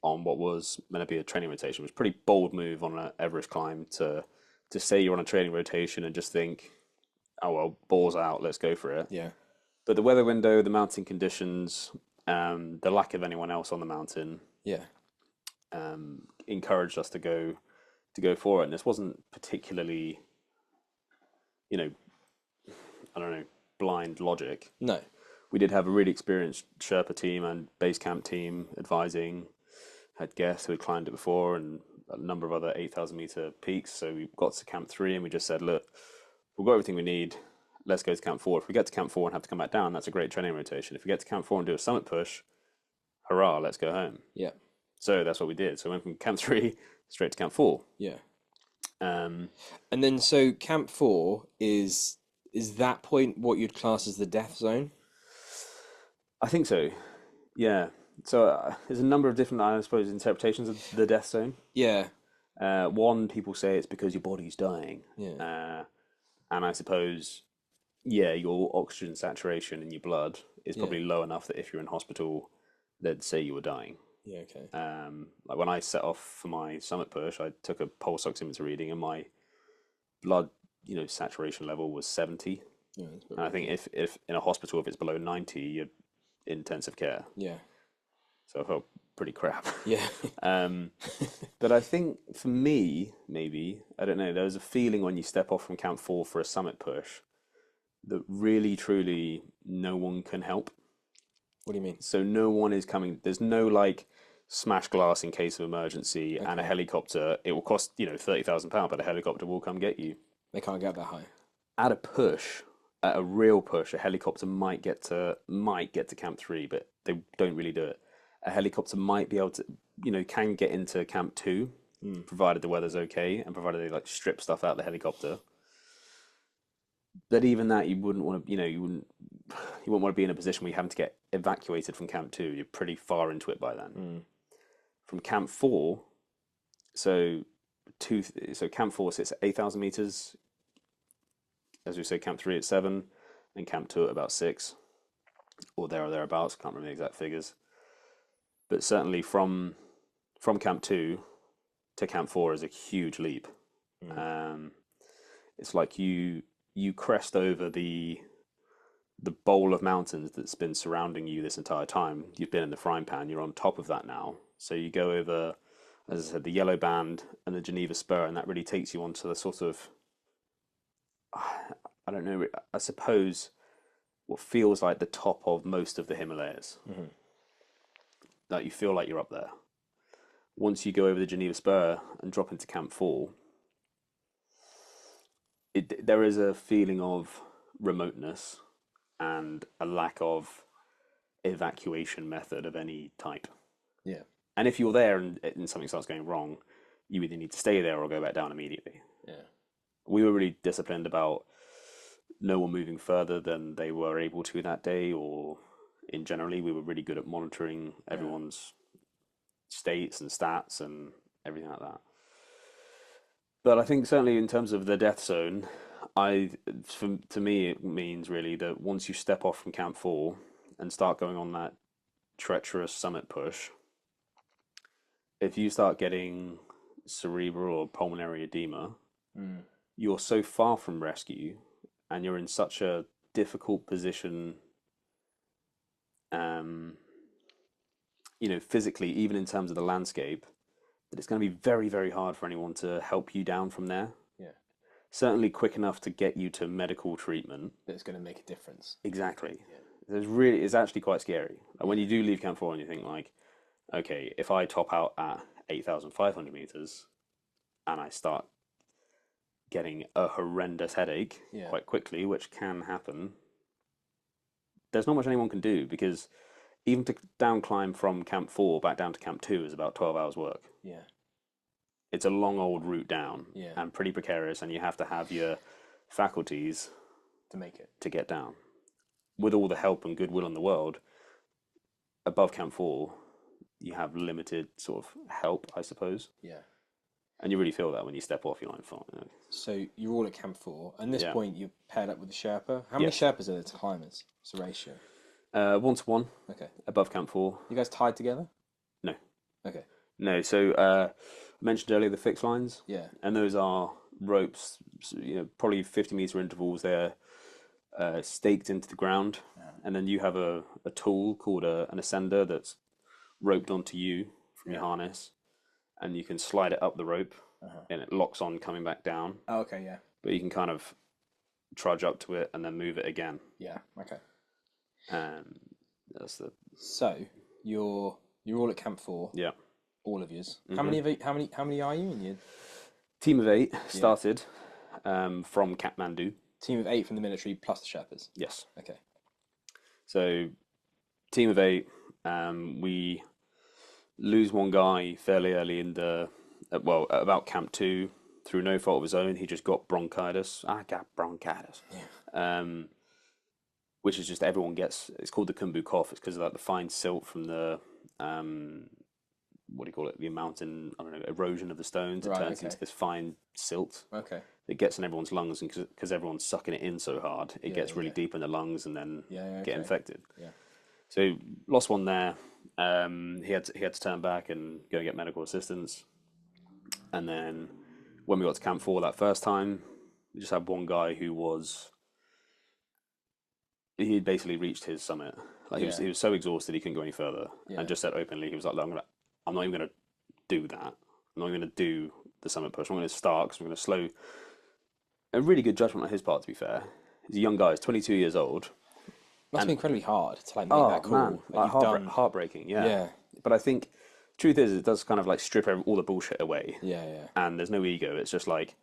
what was meant to be a training rotation. It was a pretty bold move on an Everest climb to say you're on a training rotation and just think, oh well, balls out, let's go for it. Yeah. But the weather window, the mountain conditions, the lack of anyone else on the mountain, Yeah. encouraged us to go for it. And this wasn't particularly, I don't know, blind logic. No. We did have a really experienced Sherpa team and base camp team advising, had guests who had climbed it before and a number of other 8,000 meter peaks. So we got to Camp 3 and we just said, look, we've got everything we need. Let's go to Camp 4. If we get to Camp 4 and have to come back down, that's a great training rotation. If we get to Camp 4 and do a summit push, hurrah, let's go home. Yeah. So that's what we did. So we went from Camp 3 straight to Camp 4. Yeah. Um, And then so Camp 4 is that point what you'd class as the death zone? I think so. Yeah. So there's a number of different, I suppose, interpretations of the death zone. Yeah. One, people say it's because your body's dying. Yeah. And I suppose, your oxygen saturation in your blood is probably low enough that if you're in hospital, they'd say you were dying. Yeah, okay. Like when I set off for my summit push, I took a pulse oximeter reading and my blood, saturation level was 70. Yeah, And I think if in a hospital, if it's below 90, you're in intensive care. yeah. So I felt pretty crap. Yeah. But I think for me, maybe, I don't know, there was a feeling when you step off from Camp 4 for a summit push that really, truly no one can help. What do you mean? So no one is coming. There's no like smash glass in case of emergency and a Okay. helicopter. It will cost, £30,000, but a helicopter will come get you. They can't get that high. At a push, at a real push, a helicopter might get to Camp 3, but they don't really do it. A helicopter might be able to, can get into Camp 2, provided the weather's okay and provided they like strip stuff out of the helicopter. But even that, you wouldn't want to, you wouldn't want to be in a position where you're having to get evacuated from Camp 2. You're pretty far into it by then. From Camp 4, so Camp 4 sits at 8,000 meters. As we say, Camp 3 at 7, and Camp 2 at about 6, or there or thereabouts. Can't remember the exact figures. But certainly from Camp 2 to Camp 4 is a huge leap. It's like you crest over the bowl of mountains that's been surrounding you this entire time. You've been in the frying pan. You're on top of that now. So you go over, as I said, the Yellow Band and the Geneva Spur, and that really takes you onto the sort of, I don't know, I suppose what feels like the top of most of the Himalayas. Like you feel like you're up there. Once you go over the Geneva Spur and drop into Camp 4, there is a feeling of remoteness and a lack of evacuation method of any type. Yeah. And if you're there and something starts going wrong, you either need to stay there or go back down immediately. Yeah. We were really disciplined about no one moving further than they were able to that day, or in generally, we were really good at monitoring everyone's states and stats and everything like that. But I think certainly in terms of the death zone, to me, it means really that once you step off from Camp 4 and start going on that treacherous summit push, if you start getting cerebral or pulmonary edema, you're so far from rescue and you're in such a difficult position, physically, even in terms of the landscape, that it's going to be very, very hard for anyone to help you down from there. Yeah. Certainly quick enough to get you to medical treatment. That's going to make a difference. Exactly. Yeah. It's actually quite scary. Like when you do leave Camp 4 and you think like, okay, if I top out at 8,500 meters and I start getting a horrendous headache quite quickly, which can happen, there's not much anyone can do, because even to down climb from Camp 4 back down to Camp 2 is about 12 hours work. Yeah. It's a long old route down and pretty precarious, and you have to have your faculties to make it, to get down. With all the help and goodwill in the world, above Camp 4, you have limited sort of help, I suppose. Yeah. And you really feel that when you step off, you're like, fine. So you're all at Camp 4. And at this point, you're paired up with the Sherpa. How many Yes. Sherpas are there to climbers? What's the ratio? 1-to-1 Okay. above Camp 4. You guys tied together? No. Okay. No, so I mentioned earlier the fixed lines. Yeah. And those are ropes, probably 50-meter intervals. They're staked into the ground. And then you have a tool called an ascender that's roped onto you from your harness. And you can slide it up the rope, and it locks on coming back down. Oh, okay, yeah. But you can kind of trudge up to it and then move it again. Yeah, okay. That's the So you're all at Camp 4. Yeah. All of yous. How many are you in your team of 8 started from Kathmandu. team of 8 from the military plus the Sherpas? Yes. Okay. So team of 8, we lose one guy fairly early in about Camp 2 through no fault of his own. He just got bronchitis. I got bronchitis. Yeah. Which is just everyone gets. It's called the Khumbu cough. It's because of like the fine silt from the what do you call it? The mountain, I don't know, erosion of the stones. It turns into this fine silt. Okay. It gets in everyone's lungs, and because everyone's sucking it in so hard, it gets really deep in the lungs and then get infected. Yeah. So lost one there. He had to turn back and go get medical assistance. And then when we got to Camp 4 that first time, we just had one guy who he had basically reached his summit. Like he was so exhausted he couldn't go any further, Yeah. and just said openly he was like, "Look, I'm not even gonna do that. I'm not even gonna do the summit push. I'm gonna start because I'm gonna slow." A really good judgment on his part, to be fair. He's a young guy. He's 22 years old. Must be incredibly hard to like make Oh that call. man, Like, you've done. heartbreaking. Yeah. Yeah. But I think truth is, it does kind of like strip all the bullshit away, Yeah, yeah. and there's no ego. It's just like,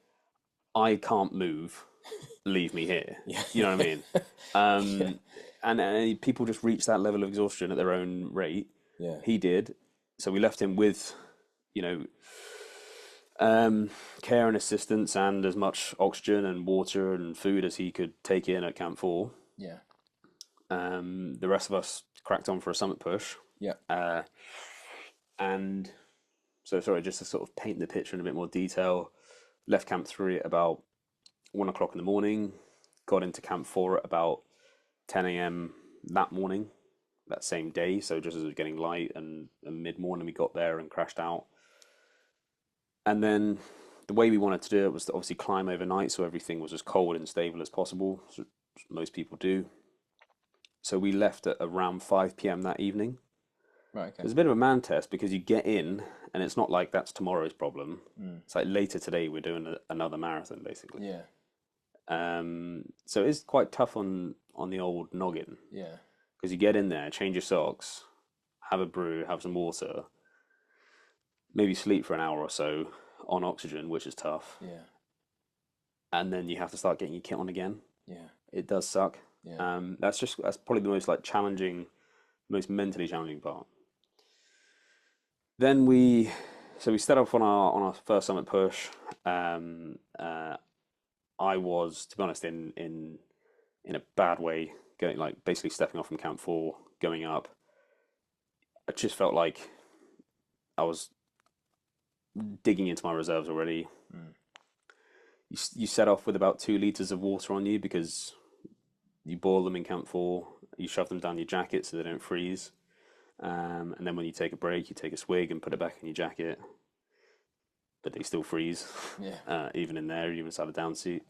I can't move. Leave me here. Yeah. You know what I mean? And people just reach that level of exhaustion at their own rate. Yeah. He did. So we left him with, you know, care and assistance and as much oxygen and water and food as he could take in at Camp 4. Yeah. The rest of us cracked on for a summit push. Yeah. And so, sorry, just to sort of paint the picture in a bit more detail, left Camp 3 at about 1 o'clock in the morning, got into Camp 4 at about 10 a.m. that morning, that same day. So just as it was getting light and mid-morning, we got there and crashed out. And then the way we wanted to do it was to obviously climb overnight, so everything was as cold and stable as possible, so most people do. So we left at around 5 p.m. that evening. Right. Okay. It was a bit of a man test because you get in, and it's not like that's tomorrow's problem. It's like later today we're doing another marathon, basically. Yeah. So it's quite tough on the old noggin. Yeah. Because you get in there, change your socks, have a brew, have some water, maybe sleep for an hour or so on oxygen, which is tough. Yeah. And then you have to start getting your kit on again. Yeah. It does suck. Yeah. That's probably the most like challenging, most mentally challenging part. Then we set off on our first summit push. I was, to be honest, in a bad way, going like basically stepping off from Camp 4, going up. I just felt like I was digging into my reserves already. You set off with about 2 liters of water on you because you boil them in Camp 4. You shove them down your jacket so they don't freeze. And then when you take a break, you take a swig and put it back in your jacket. But they still freeze, even in there, even inside a down suit.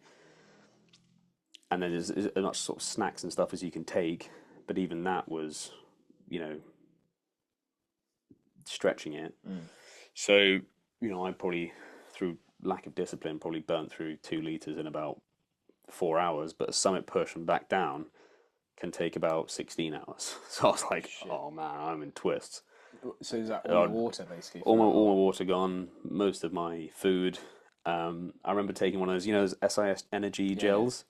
And then there's as much sort of snacks and stuff as you can take, but even that was, stretching it. So, I probably, through lack of discipline, probably burnt through 2 liters in about 4 hours, but a summit push and back down can take about 16 hours. So I was like, oh man, I'm in twists. So is that all the water basically? All my water gone, most of my food. I remember taking one of those, those SIS energy gels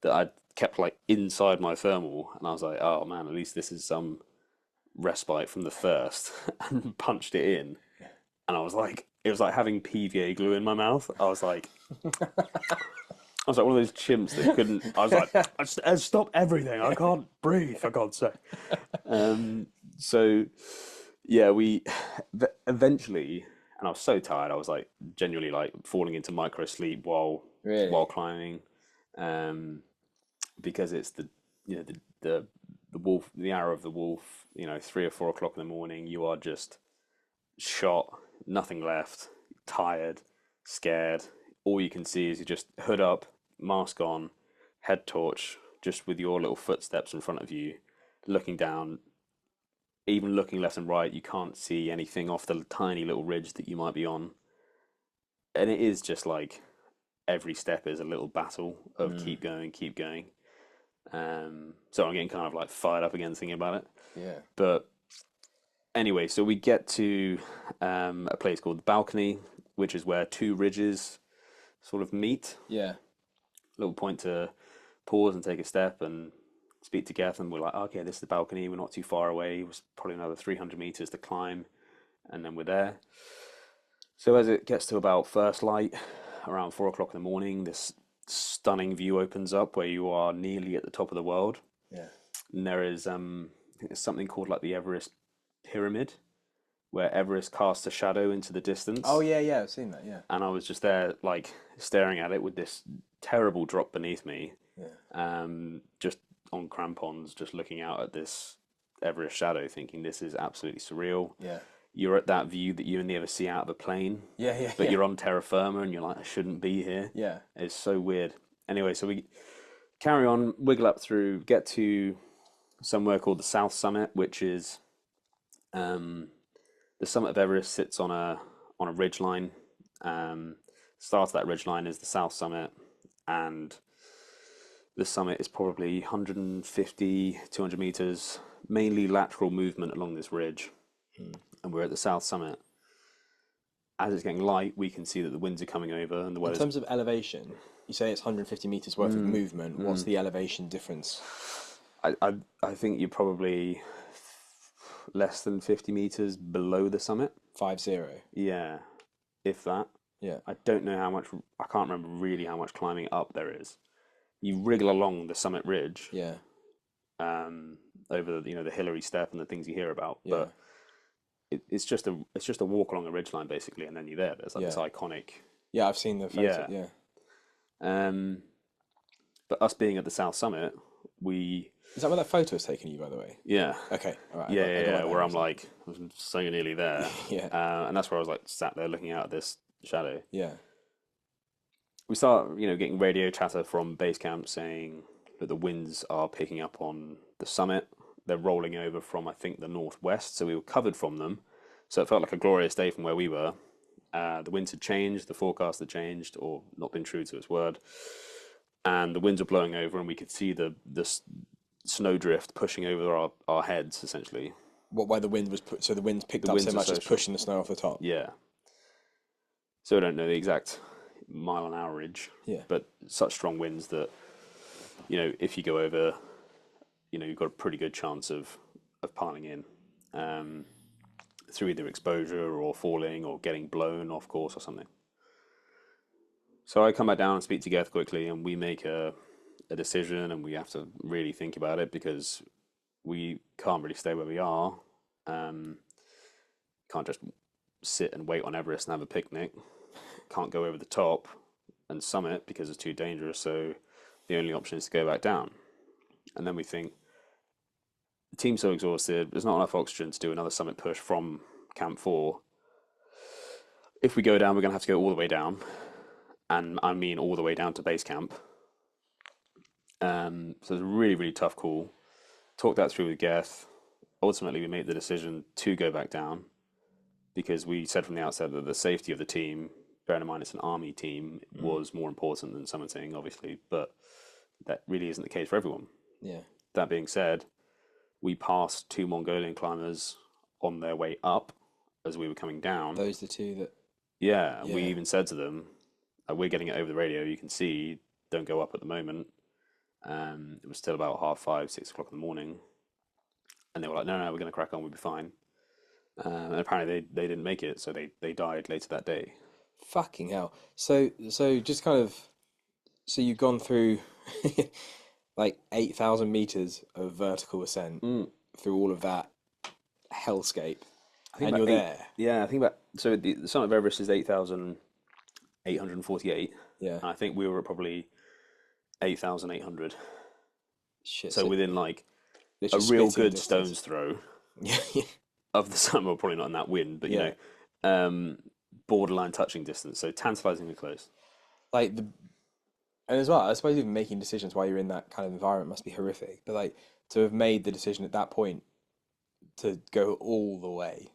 that I kept like inside my thermal, and I was like, oh man, at least this is some respite from the thirst, and punched it in, and I was like, it was like having PVA glue in my mouth. I was like one of those chimps that couldn't. I was like, I stop everything. I can't breathe. For God's sake. So. Yeah, we eventually, and I was so tired. I was like genuinely like falling into micro sleep while climbing, because it's the wolf, the hour of the wolf. 3 or 4 o'clock in the morning. You are just shot, nothing left, tired, scared. All you can see is you just hood up, mask on, head torch, just with your little footsteps in front of you, looking down. Even looking left and right, you can't see anything off the tiny little ridge that you might be on. And it is just like every step is a little battle of keep going, keep going. So I'm getting kind of like fired up again thinking about it. Yeah. But anyway, so we get to a place called the Balcony, which is where 2 ridges sort of meet. Yeah. Little point to pause and take a step and speak to Geth, and we're like, okay, this is the balcony, we're not too far away, it was probably another 300 meters to climb, and then we're there. So as it gets to about first light, around 4 o'clock in the morning, this stunning view opens up where you are nearly at the top of the world. Yeah. And there is I think there's something called like the Everest pyramid, where Everest casts a shadow into the distance. Oh yeah, I've seen that, yeah. And I was just there like staring at it with this terrible drop beneath me. Yeah. Just on crampons, just looking out at this Everest shadow, thinking this is absolutely surreal. Yeah. You're at that view that you only ever see out of a plane. Yeah. But you're on terra firma, and you're like, I shouldn't be here. Yeah. It's so weird. Anyway, so we carry on, wiggle up through, get to somewhere called the South Summit, which is the summit of Everest sits on a ridge line. Start of that ridge line is the South Summit, and the summit is probably 150, 200 meters, mainly lateral movement along this ridge. And we're at the South Summit. As it's getting light, we can see that the winds are coming over and the In weather's... terms of elevation, you say it's 150 meters worth of movement. What's the elevation difference? I think you're probably less than 50 meters below the summit. 50. Yeah, if that. Yeah. I don't know how much, I can't remember really how much climbing up there is. You wriggle along the summit ridge, Yeah. over the Hillary Step and the things you hear about, Yeah. but it's just a walk along a ridge line basically, and then you're there. There's like this iconic. Yeah, I've seen the photo. Yeah. But us being at the South Summit, Is that where that photo is taken you, by the way? yeah. Okay. All right. Yeah, where I'm like, I'm so nearly there. Yeah. And that's where I was like sat there looking out at this shadow. Yeah. We start, getting radio chatter from base camp saying that the winds are picking up on the summit. They're rolling over from, I think, the northwest, so we were covered from them. So it felt like a glorious day from where we were. The winds had changed, the forecast had changed, or not been true to its word. And the winds were blowing over, and we could see the snowdrift pushing over our heads, essentially. Why the wind was so the wind's picked up so much it's pushing the snow off the top. Yeah. So I don't know the exact mile an hourage. Yeah. But such strong winds that, if you go over, you've got a pretty good chance of piling in through either exposure or falling or getting blown off course or something. So I come back down and speak to Geth quickly, and we make a decision, and we have to really think about it because we can't really stay where we are. Can't just sit and wait on Everest and have a picnic. Can't go over the top and summit because it's too dangerous. So the only option is to go back down. And then we think, the team's so exhausted, there's not enough oxygen to do another summit push from Camp 4. If we go down, we're going to have to go all the way down. And I mean all the way down to base camp. So it's a really, really tough call. Talked that through with Geth. Ultimately, we made the decision to go back down because we said from the outset that the safety of the team, bearing in mind it's an army team, was more important than summiting, obviously. But that really isn't the case for everyone. Yeah. That being said, we passed 2 Mongolian climbers on their way up as we were coming down. Those the two that... Yeah, we even said to them, we're getting it over the radio, you can see, don't go up at the moment. It was still about 5:30, 6 o'clock in the morning. And they were like, no, we're going to crack on, we'll be fine. And apparently they didn't make it, so they died later that day. Fucking hell. So just kind of... So you've gone through like 8,000 meters of vertical ascent through all of that hellscape, and you're there. Yeah, I think about... So the summit of Everest is 8,848. Yeah. And I think we were at probably 8,800. Shit. So within like a literally real spitting good distance. stone's throw Yeah. of the summit. Well, probably not in that wind, but borderline touching distance. So tantalizingly close. And as well, I suppose even making decisions while you're in that kind of environment must be horrific. But like to have made the decision at that point to go all the way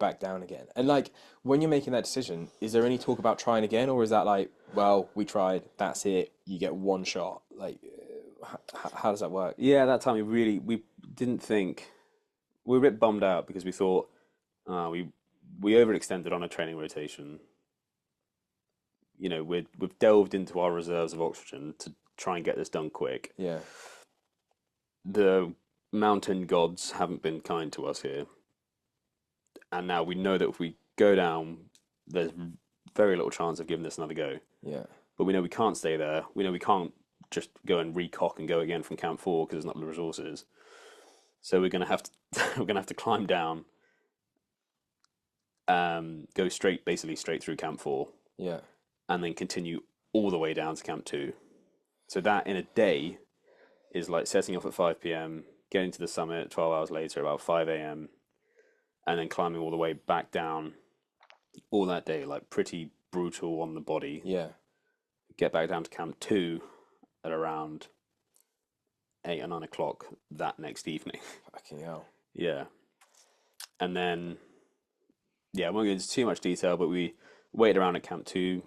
back down again, and like when you're making that decision, is there any talk about trying again, or is that like, well, we tried, that's it, you get one shot? Like, how does that work? Yeah, that time we didn't think. We were a bit bummed out because we thought we overextended on a training rotation. We've delved into our reserves of oxygen to try and get this done quick. Yeah. The mountain gods haven't been kind to us here. And now we know that if we go down, there's very little chance of giving this another go. Yeah. But we know we can't stay there. We know we can't just go and recock and go again from Camp 4 because there's not the resources. So we're gonna have to climb down, go basically straight through Camp 4. Yeah. And then continue all the way down to Camp 2. So that in a day is like setting off at 5 p.m, getting to the summit 12 hours later about 5 a.m, and then climbing all the way back down all that day, like pretty brutal on the body. Yeah. Get back down to Camp 2 at around 8 or 9 o'clock that next evening. Fucking hell. Yeah. And then, yeah, I won't go into too much detail, but we waited around at Camp 2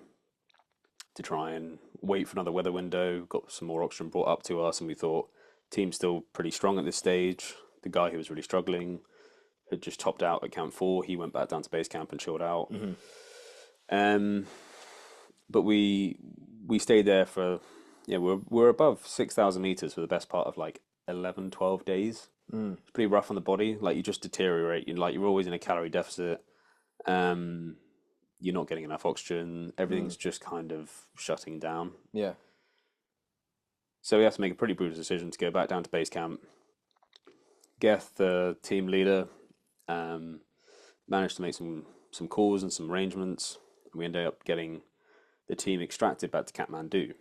to try and wait for another weather window, got some more oxygen brought up to us, and we thought, team's still pretty strong at this stage. The guy who was really struggling had just topped out at Camp 4. He went back down to base camp and chilled out. Um, but we stayed there for, yeah, we're above 6,000 meters for the best part of like 11, 12 days. It's pretty rough on the body. Like you just deteriorate. You're always in a calorie deficit. You're not getting enough oxygen. Everything's just kind of shutting down. Yeah. So we have to make a pretty brutal decision to go back down to base camp. Geth, the team leader, managed to make some calls and some arrangements. We ended up getting the team extracted back to Kathmandu.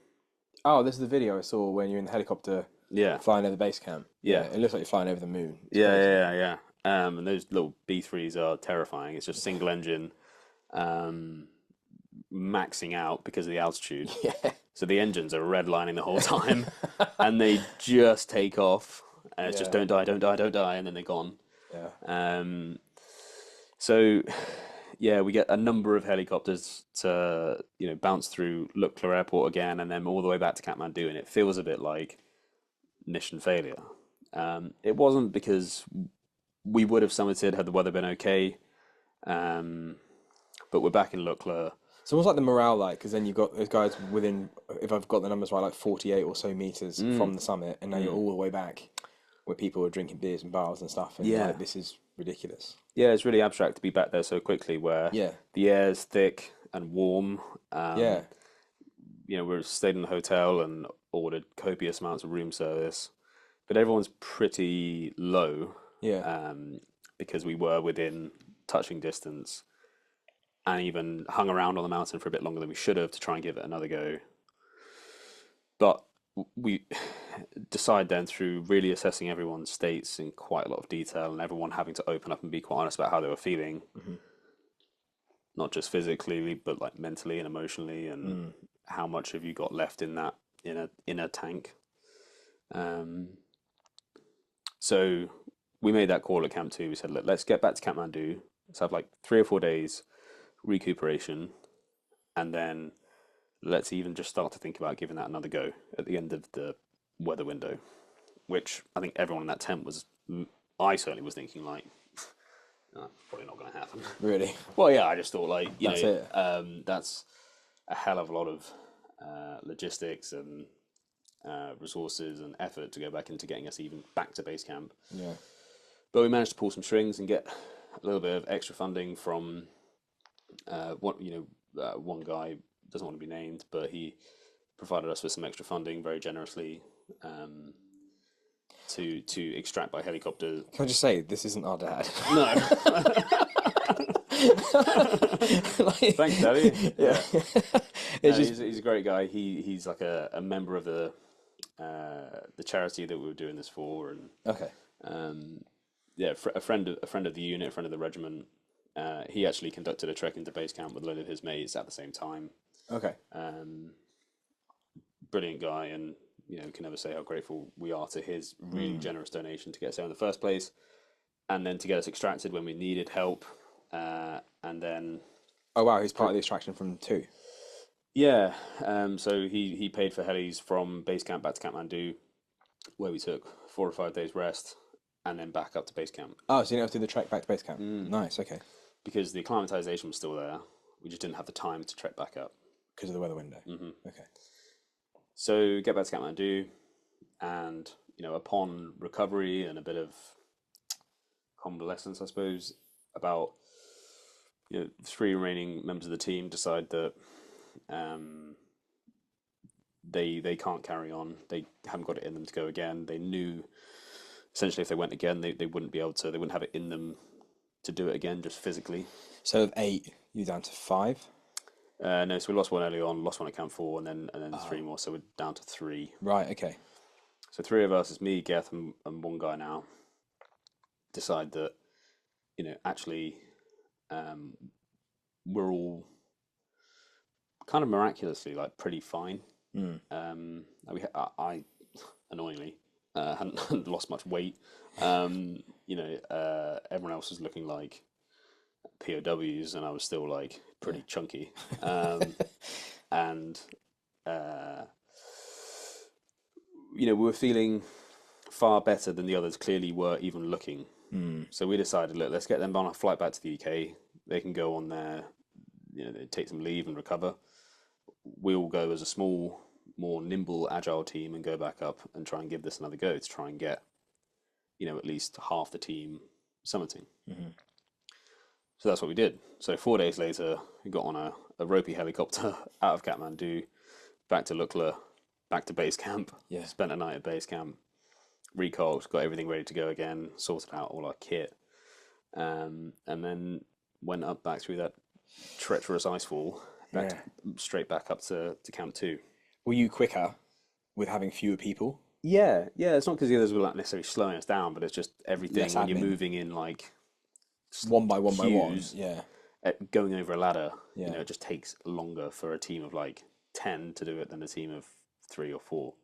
Oh, this is the video I saw when you're in the helicopter Yeah. flying over the base camp. Yeah. It looks like you're flying over the moon. It's Yeah, crazy. yeah. And those little B3s are terrifying. It's just single engine, maxing out because of the altitude. Yeah. So the engines are redlining the whole time, and they just take off. And it's just Yeah. don't die, don't die, don't die, and then they're gone. Yeah. So, yeah, we get a number of helicopters to bounce through Lukla Airport again, and then all the way back to Kathmandu, and it feels a bit like mission failure. It wasn't, because we would have summited had the weather been okay, but we're back in Lukla. So what's like the morale like? Because then you've got those guys within, if I've got the numbers right, like 48 or so meters from the summit, and now you're all the way back where people are drinking beers and bars and stuff. And Yeah. like, this is ridiculous. Yeah, it's really abstract to be back there so quickly, where Yeah. the air's thick and warm. Yeah. We stayed in the hotel and ordered copious amounts of room service, but everyone's pretty low. Yeah. Because we were within touching distance, and even hung around on the mountain for a bit longer than we should have to try and give it another go. But we decide then, through really assessing everyone's states in quite a lot of detail, and everyone having to open up and be quite honest about how they were feeling, not just physically, but like mentally and emotionally, and how much have you got left in that in a tank. So we made that call at Camp 2. We said, look, let's get back to Kathmandu. Let's have like 3 or 4 days recuperation, and then let's even just start to think about giving that another go at the end of the weather window, which I think everyone in that tent was, I certainly was thinking like, no, probably not going to happen. Really? Well, yeah, I just thought like, That's it. That's a hell of a lot of logistics and resources and effort to go back into getting us even back to base camp. Yeah. But we managed to pull some strings and get a little bit of extra funding from one guy doesn't want to be named, but he provided us with some extra funding very generously to extract by helicopter. Can I just say, this isn't our dad? No. Like, Thanks, Daddy. Yeah. No, It's just, he's a great guy. He's like a member of the charity that we were doing this for, and okay. yeah, a friend of the unit, a friend of the regiment. He actually conducted a trek into base camp with a load of his mates at the same time. Okay. Brilliant guy, and can never say how grateful we are to his really generous donation to get us there in the first place, and then to get us extracted when we needed help, and then Oh wow, he's part of the extraction from 2. yeah, so he paid for helis from base camp back to Kathmandu, where we took 4 or 5 days rest, and then back up to base camp. Oh, so you didn't have to do the trek back to base camp. Nice. Okay. Because the acclimatization was still there. We just didn't have the time to trek back up. Because of the weather window. Okay. So get back to Kathmandu, and upon recovery and a bit of convalescence, I suppose, about 3 remaining members of the team decide that they can't carry on. They haven't got it in them to go again. They knew essentially if they went again, they wouldn't be able to. They wouldn't have it in them to do it again, just physically. So of 8, you're down to 5. No, so we lost one early on, lost one at Camp 4, and then 3 more. So we're down to 3. Right. Okay. So 3 of us, it's me, Geth, and one guy now, decide that actually we're all kind of miraculously like pretty fine. I annoyingly hadn't lost much weight. Everyone else was looking like POWs, and I was still like pretty chunky. And we were feeling far better than the others clearly were even looking. So we decided, look, let's get them on a flight back to the UK. They can go on there, they take some leave and recover. We'll go as a small, more nimble, agile team and go back up and try and give this another go to try and get, at least half the team summiting. So that's what we did. So 4 days later, we got on a ropey helicopter out of Kathmandu, back to Lukla, back to base camp. Yeah. Spent a night at base camp, recalked, got everything ready to go again, sorted out all our kit, and then went up back through that treacherous icefall, straight back up to Camp 2. Were you quicker with having fewer people? Yeah. It's not because the others were like necessarily slowing us down, but it's just everything Less when you're admin. moving in like One by one. queues, Yeah. going over a ladder. Yeah. It just takes longer for a team of like 10 to do it than a team of 3 or 4.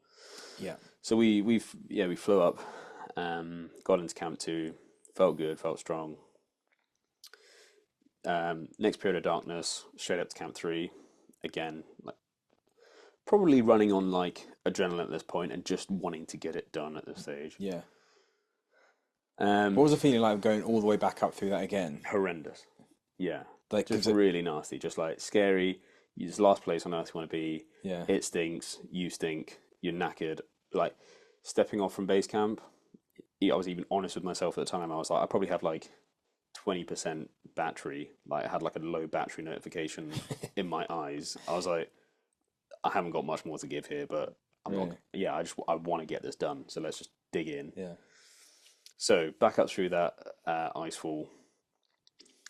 Yeah. So we flew up, got into Camp 2, felt good, felt strong. Next period of darkness, straight up to Camp 3, again, like probably running on like adrenaline at this point and just wanting to get it done at this stage. Yeah. What was the feeling like going all the way back up through that again? Horrendous. Yeah. Like, Just really nasty, just like scary. It's the last place on earth you want to be. Yeah. It stinks, you stink, you're knackered. Like stepping off from base camp, I was even honest with myself at the time. I was like, I probably have like 20% battery. Like I had like a low battery notification in my eyes. I was like, I haven't got much more to give here, but I'm not. Yeah, I want to get this done. So let's just dig in. Yeah. So back up through that icefall,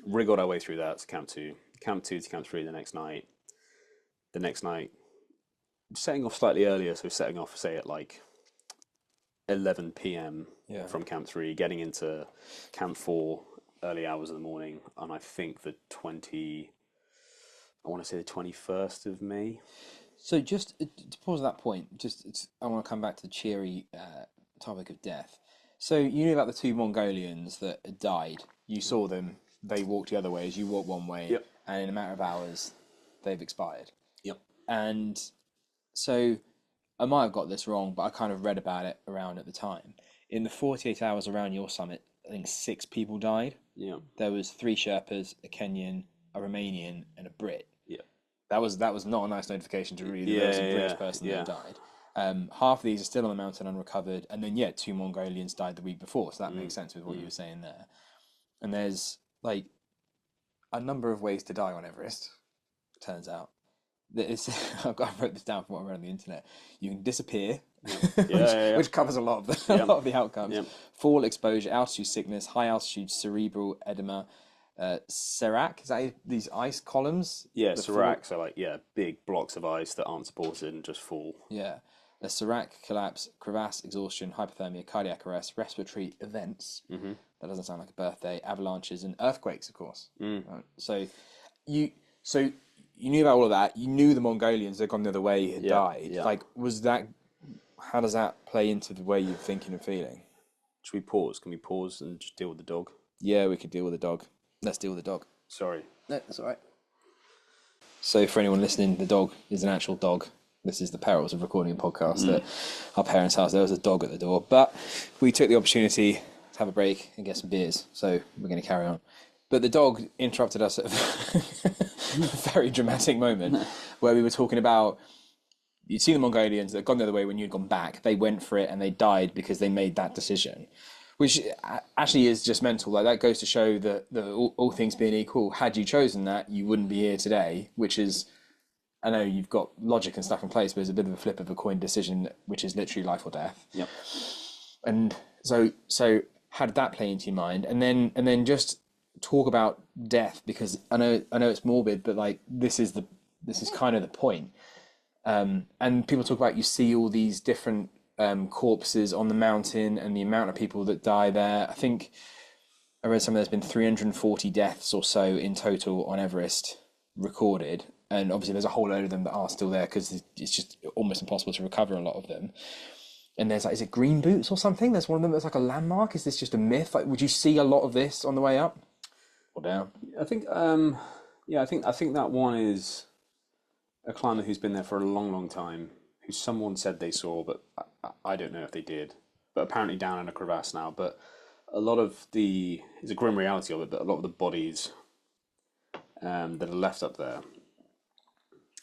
wriggled our way through that to Camp 2. Camp 2 to Camp 3 the next night. The next night, setting off slightly earlier, so setting off, say, at like 11 p.m. from Camp 3, getting into Camp 4 early hours of the morning, and I think I want to say the 21st of May. So just to pause at that point, I want to come back to the cheery topic of death. So you knew about the 2 Mongolians that had died. You saw them. They walked the other way as you walked one way, and in a matter of hours, they've expired. Yep. And so I might have got this wrong, but I kind of read about it around at the time. In the 48 hours around your summit, I think 6 people died. Yeah. There was 3 Sherpas, a Kenyan, a Romanian, and a Brit. Yeah. That was not a nice notification to read. There was a British person that died. Half of these are still on the mountain unrecovered, and then 2 Mongolians died the week before, so that makes sense with what you were saying there. And there's like a number of ways to die on Everest. Turns out, I wrote this down from what I read on the internet. You can disappear, which covers a lot of the outcomes. Yep. Fall exposure, altitude sickness, high altitude cerebral edema. Serac, is that these ice columns? Yeah, Serac, so like big blocks of ice that aren't supported and just fall. Yeah. A Serac collapse, crevasse, exhaustion, hypothermia, cardiac arrest, respiratory events. Mm-hmm. That doesn't sound like a birthday. Avalanches and earthquakes, of course. So you knew about all of that. You knew the Mongolians that had gone the other way had died. Yeah. Like, how does that play into the way you're thinking and feeling? Should we pause? Can we pause and just deal with the dog? Yeah, we could deal with the dog. Let's deal with the dog. Sorry. No, that's all right. So for anyone listening, the dog is an actual dog. This is the perils of recording a podcast at our parents' house. There was a dog at the door, but we took the opportunity to have a break and get some beers. So we're going to carry on. But the dog interrupted us at a very dramatic moment where we were talking about, you'd seen the Mongolians that had gone the other way when you'd gone back. They went for it and they died because they made that decision, which actually is just mental. Like, that goes to show that all things being equal, had you chosen that, you wouldn't be here today, which is, I know you've got logic and stuff in place, but it's a bit of a flip of a coin decision, which is literally life or death. Yep. And so how did that play into your mind? And then just talk about death, because I know it's morbid, but like this is kind of the point. And people talk about, you see all these different corpses on the mountain and the amount of people that die there. I think I read somewhere there's been 340 deaths or so in total on Everest recorded. And obviously there's a whole load of them that are still there because it's just almost impossible to recover a lot of them. And there's like, is it green boots or something? There's one of them that's like a landmark. Is this just a myth? Like, would you see a lot of this on the way up or down? I think, yeah, I think that one is a climber who's been there for a long, long time, who someone said they saw, but I don't know if they did. But apparently down in a crevasse now. But a lot of it's a grim reality of it, but a lot of the bodies that are left up there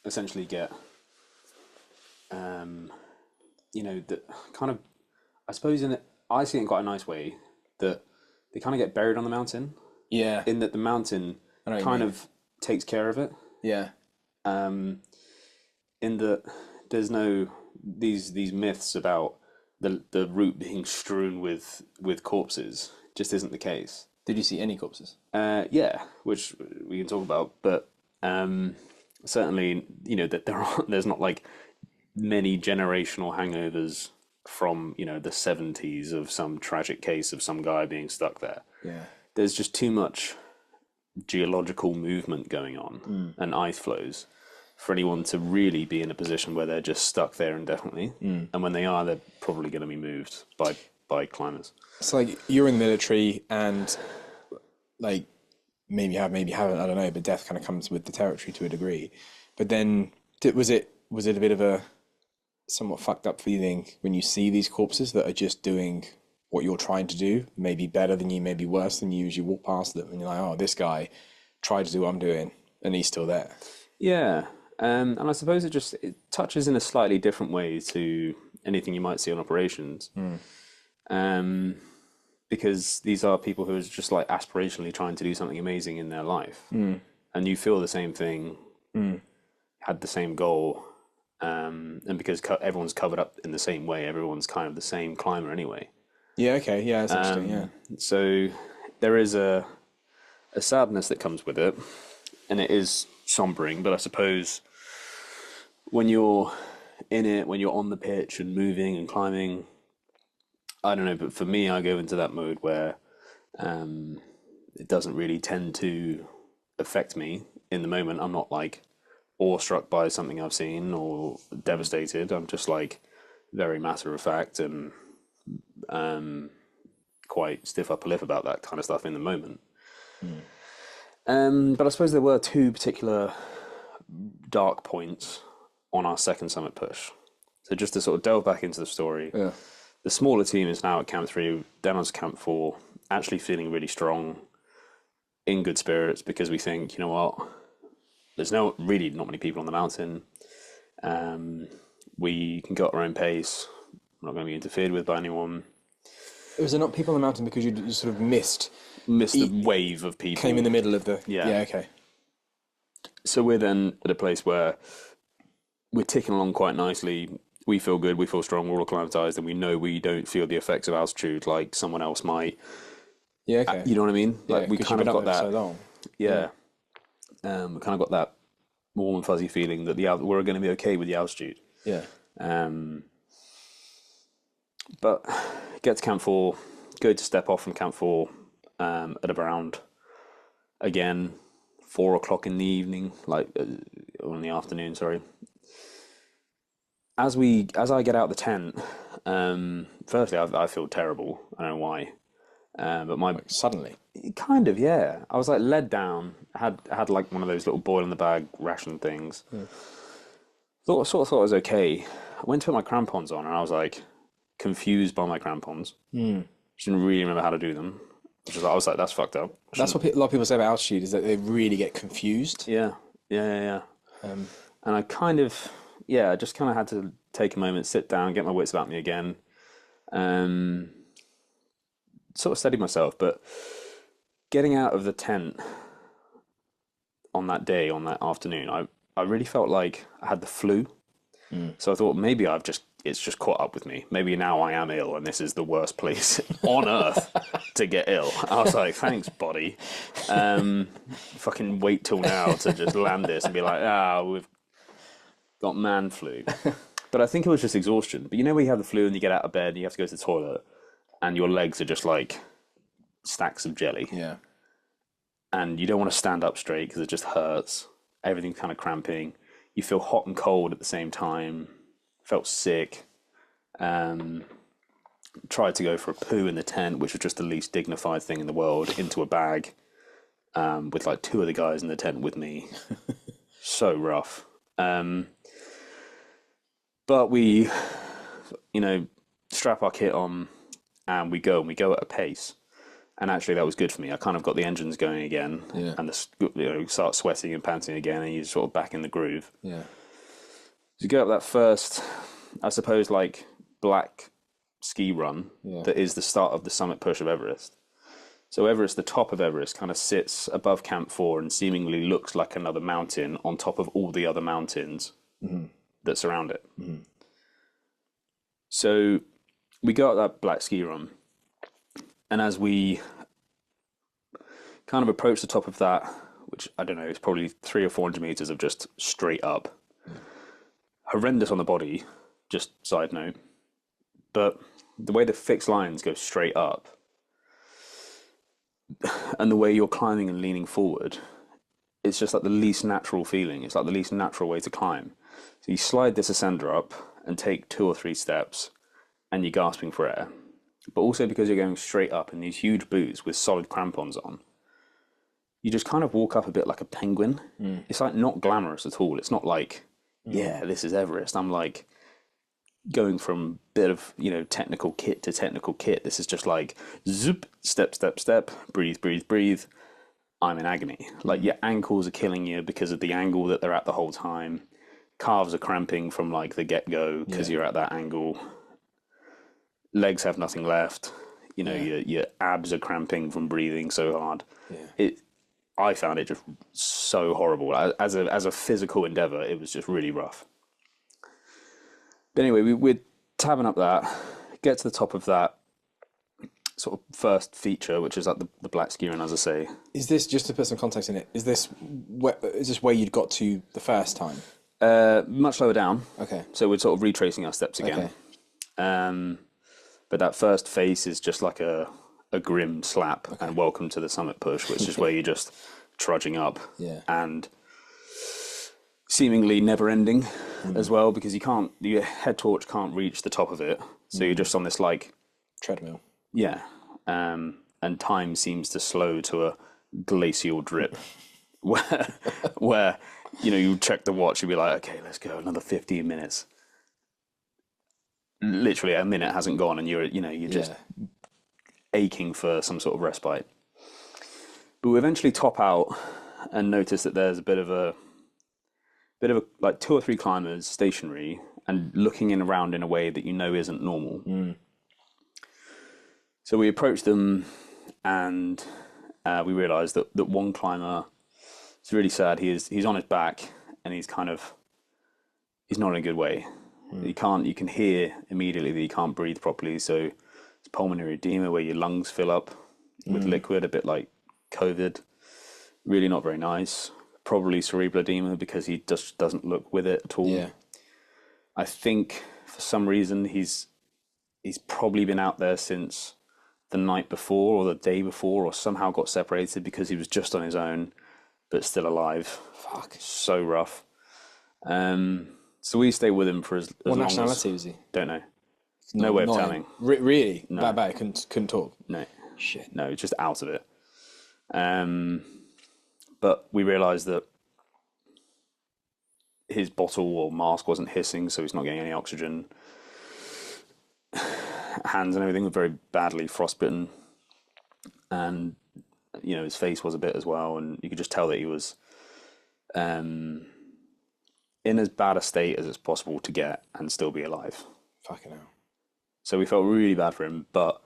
essentially get, that kind of, I suppose I see it in quite a nice way, that they kind of get buried on the mountain, Yeah. in that the mountain kind of takes care of it. Yeah. In that there's no these myths about the route being strewn with corpses just isn't the case. Did you see any corpses? Yeah, which we can talk about, but certainly that there's not like many generational hangovers from the 70s of some tragic case of some guy being stuck there. Yeah. There's just too much geological movement going on and ice flows for anyone to really be in a position where they're just stuck there indefinitely. And when they are, they're probably going to be moved by climbers. So like you're in the military and like maybe you have, maybe you haven't, I don't know, but death kind of comes with the territory to a degree. But then was it a bit of a somewhat fucked up feeling when you see these corpses that are just doing what you're trying to do, maybe better than you, maybe worse than you, as you walk past them and you're like, oh, this guy tried to do what I'm doing and he's still there. Yeah. And I suppose it touches in a slightly different way to anything you might see on operations. Because these are people who are just like aspirationally trying to do something amazing in their life. And you feel the same thing, had the same goal. And because everyone's covered up in the same way, everyone's kind of the same climber anyway. Yeah, okay, yeah, that's interesting, yeah. So there is a sadness that comes with it, and it is sombering, but I suppose when you're in it, when you're on the pitch and moving and climbing, I don't know, but for me, I go into that mode where it doesn't really tend to affect me in the moment. I'm not like awestruck by something I've seen or devastated. I'm just like very matter of fact and quite stiff upper lip about that kind of stuff in the moment. But I suppose there were two particular dark points on our second summit push. So just to sort of delve back into the story, the smaller team is now at Camp 3, down on Camp 4, actually feeling really strong, in good spirits, because we think, you know what, there's not many people on the mountain. We can go at our own pace. We're not going to be interfered with by anyone. Was there not people on the mountain because you sort of missed the wave of people? Came in the middle of the... Yeah, okay. So we're then at a place where we're ticking along quite nicely. We feel good, we feel strong, we're all acclimatized, and we know we don't feel the effects of altitude like someone else might. Yeah, okay. You know what I mean? Yeah, like we kind of got that. So long. Yeah. We kind of got that warm and fuzzy feeling that we're going to be okay with the altitude. Yeah. But get to Camp 4, go to step off from Camp 4 at around, again, 4 o'clock in the evening, or in the afternoon, sorry. As I get out the tent, firstly, I feel terrible. I don't know why. But suddenly? Kind of, yeah. I was like led down. I had like one of those little boil in the bag ration things. Sort of thought it was okay. I went to put my crampons on and I was like confused by my crampons. Just didn't really remember how to do them. I was like, that's fucked up. That's what a lot of people say about altitude, is that they really get confused. Yeah. And I kind of, just kind of had to take a moment, sit down, get my wits about me again. Sort of steady myself, but getting out of the tent on that day, on that afternoon, I really felt like I had the flu. So I thought maybe it's just caught up with me. Maybe now I am ill and this is the worst place on earth to get ill. I was like, thanks, body. Fucking wait till now to just land this and be like, we've got man flu. But I think it was just exhaustion. But you know when you have the flu and you get out of bed and you have to go to the toilet and your legs are just like stacks of jelly. Yeah. And you don't want to stand up straight because it just hurts. Everything's kind of cramping. You feel hot and cold at the same time. Felt sick. Tried to go for a poo in the tent, which was just the least dignified thing in the world, into a bag, with like 2 of the guys in the tent with me. So rough. But we, strap our kit on and we go at a pace. And actually, that was good for me. I kind of got the engines going again, and start sweating and panting again, and you're sort of back in the groove. Yeah. You go up that first, I suppose, like black ski run that is the start of the summit push of Everest. So Everest, the top of Everest, kind of sits above Camp 4 and seemingly looks like another mountain on top of all the other mountains that surround it. So we go up that black ski run, and as we kind of approach the top of that, which I don't know, it's probably 300 or 400 meters of just straight up, horrendous on the body, just side note, but the way the fixed lines go straight up and the way you're climbing and leaning forward, it's just like the least natural feeling. It's like the least natural way to climb. So you slide this ascender up and take 2 or 3 steps and you're gasping for air. But also because you're going straight up in these huge boots with solid crampons on, you just kind of walk up a bit like a penguin. It's like not glamorous at all. It's not like, this is Everest. I'm like going from a bit of, technical kit to technical kit. This is just like zoop, step, step, step, breathe, breathe, breathe. I'm in agony. Like your ankles are killing you because of the angle that they're at the whole time. Calves are cramping from like the get-go because you're at that angle. Legs have nothing left. Your abs are cramping from breathing so hard. I found it just so horrible. As a physical endeavor, it was just really rough. But anyway, we're tabbing up that, get to the top of that sort of first feature, which is like the black ski run, as I say. Is this, just to put some context in it, is this where you'd got to the first time? Much lower down. Okay. So we're sort of retracing our steps again. Okay. But that first face is just like a grim slap and welcome to the summit push, which is where you're just trudging up and seemingly never ending as well, because your head torch can't reach the top of it. So you're just on this like treadmill. Yeah. And time seems to slow to a glacial drip where you check the watch, you'll be like, okay, let's go another 15 minutes. Literally a minute hasn't gone and you're just aching for some sort of respite. But we eventually top out and notice that there's a bit of a like 2 or 3 climbers stationary and looking in around in a way that isn't normal. So we approach them and we realise that one climber, it's really sad, he's on his back and he's not in a good way. You can hear immediately that he can't breathe properly, so it's pulmonary edema where your lungs fill up with liquid, a bit like COVID. Really not very nice. Probably cerebral edema because he just doesn't look with it at all. Yeah. I think for some reason he's probably been out there since the night before or the day before, or somehow got separated because he was just on his own but still alive. Fuck. So rough. So we stay with him for as long as... What nationality was he? Don't know. No way of telling. Really? No. That bad? Couldn't talk? No. Shit. No, just out of it. But we realised that his bottle or mask wasn't hissing, so he's not getting any oxygen. Hands and everything were very badly frostbitten. And, his face was a bit as well, and you could just tell that he was... in as bad a state as it's possible to get and still be alive. Fucking hell. So we felt really bad for him, but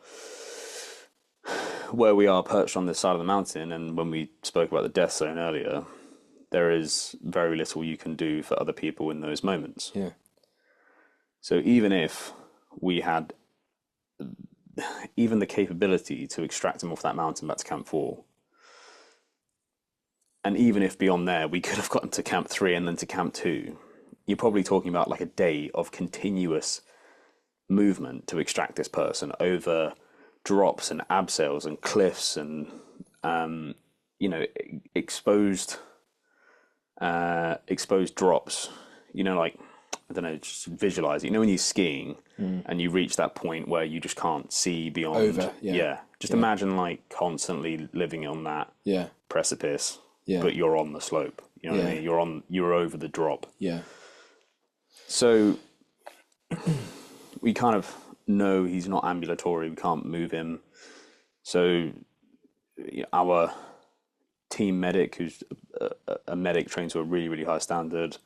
where we are perched on this side of the mountain, and when we spoke about the death zone earlier, there is very little you can do for other people in those moments. Yeah. So even if we had even the capability to extract him off that mountain back to Camp 4, and even if beyond there we could have gotten to Camp 3 and then to Camp 2, you're probably talking about like a day of continuous movement to extract this person over drops and abseils and cliffs and exposed drops. Like I don't know, just visualize it. You know, when you're skiing and you reach that point where you just can't see beyond. Over, yeah. Just imagine like constantly living on that Yeah. precipice, Yeah. but you're on the slope. You know what I Yeah. mean? You're over the drop. Yeah. So we kind of know he's not ambulatory. We can't move him. So our team medic, who's a medic trained to a really, really high standard,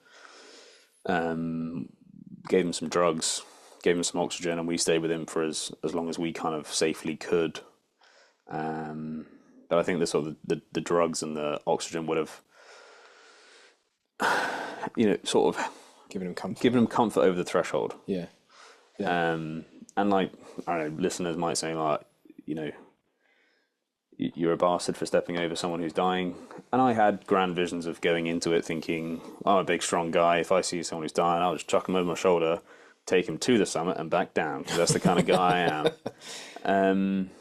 gave him some drugs, gave him some oxygen, and we stayed with him for as long as we kind of safely could. But I think the sort of the drugs and the oxygen would have, sort of Giving him comfort. given him comfort over the threshold. Yeah. And like, I don't know, listeners might say like, you're a bastard for stepping over someone who's dying. And I had grand visions of going into it thinking, I'm a big, strong guy. If I see someone who's dying, I'll just chuck him over my shoulder, take him to the summit and back down, because that's the kind of guy I am.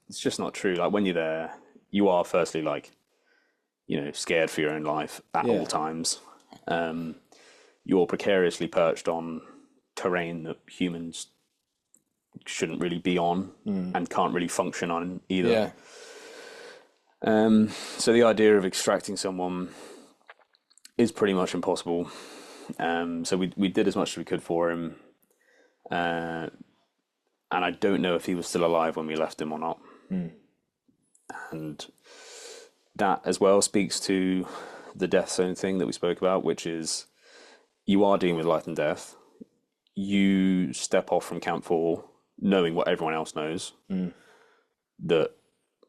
It's just not true. Like, when you're there, you are firstly like, scared for your own life at all times. You're precariously perched on terrain that humans shouldn't really be on and can't really function on either. Yeah. So the idea of extracting someone is pretty much impossible. So we did as much as we could for him. And I don't know if he was still alive when we left him or not. And that as well speaks to the death zone thing that we spoke about, which is you are dealing with life and death. You step off from Camp 4 knowing what everyone else knows, that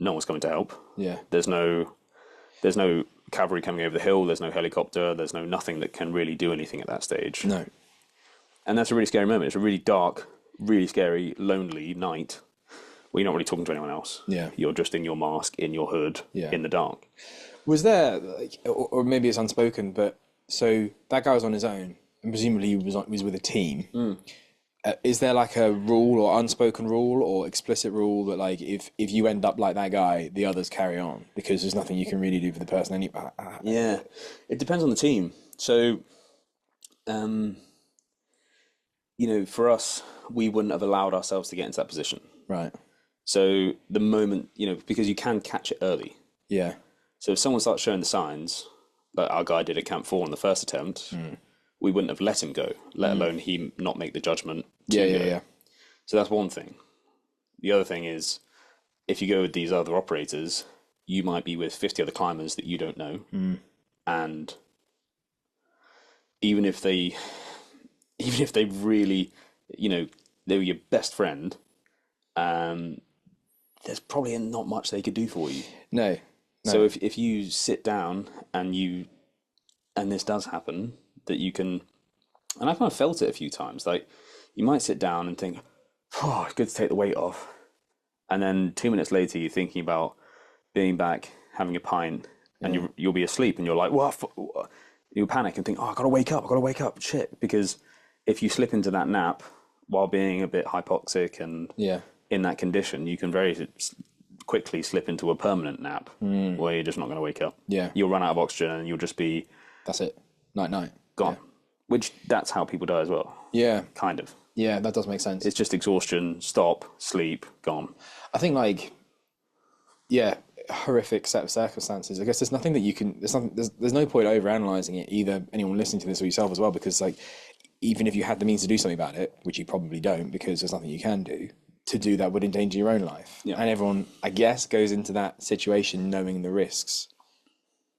no one's coming to help. Yeah. There's no cavalry coming over the hill. There's no helicopter. There's nothing that can really do anything at that stage. No. And that's a really scary moment. It's a really dark, really scary, lonely night where you're not really talking to anyone else. Yeah. You're just in your mask, in your hood, in the dark. Was there, like, or maybe it's unspoken, but so that guy was on his own, and presumably he was with a team. Is there like a rule or unspoken rule or explicit rule that like if you end up like that guy, the others carry on because there's nothing you can really do for the person anyway? Yeah, it depends on the team. So, for us, we wouldn't have allowed ourselves to get into that position. Right. So the moment, because you can catch it early. Yeah. So if someone starts showing the signs, like our guy did at Camp 4 on the first attempt, we wouldn't have let him go, let alone he not make the judgment to go. Yeah. So that's one thing. The other thing is, if you go with these other operators, you might be with 50 other climbers that you don't know. And even if they really, they were your best friend, there's probably not much they could do for you. No. So if you sit down and this does happen, that you can, and I've kind of felt it a few times, like you might sit down and think, oh, it's good to take the weight off. And then 2 minutes later, you're thinking about being back, having a pint, and you'll be asleep and you're like, what? You'll panic and think, oh, I've got to wake up, shit. Because if you slip into that nap while being a bit hypoxic and in that condition, you can very quickly slip into a permanent nap where you're just not going to wake up. Yeah. You'll run out of oxygen and you'll just be... That's it. Night. Gone. Which, that's how people die as well. Yeah. Kind of. Yeah, that does make sense. It's just exhaustion, stop, sleep, gone. I think horrific set of circumstances. I guess there's nothing that you can, there's no point over analysing it, either anyone listening to this or yourself as well, because like, even if you had the means to do something about it, which you probably don't because there's nothing you can do, to do that would endanger your own life. Yeah. And everyone, I guess, goes into that situation knowing the risks.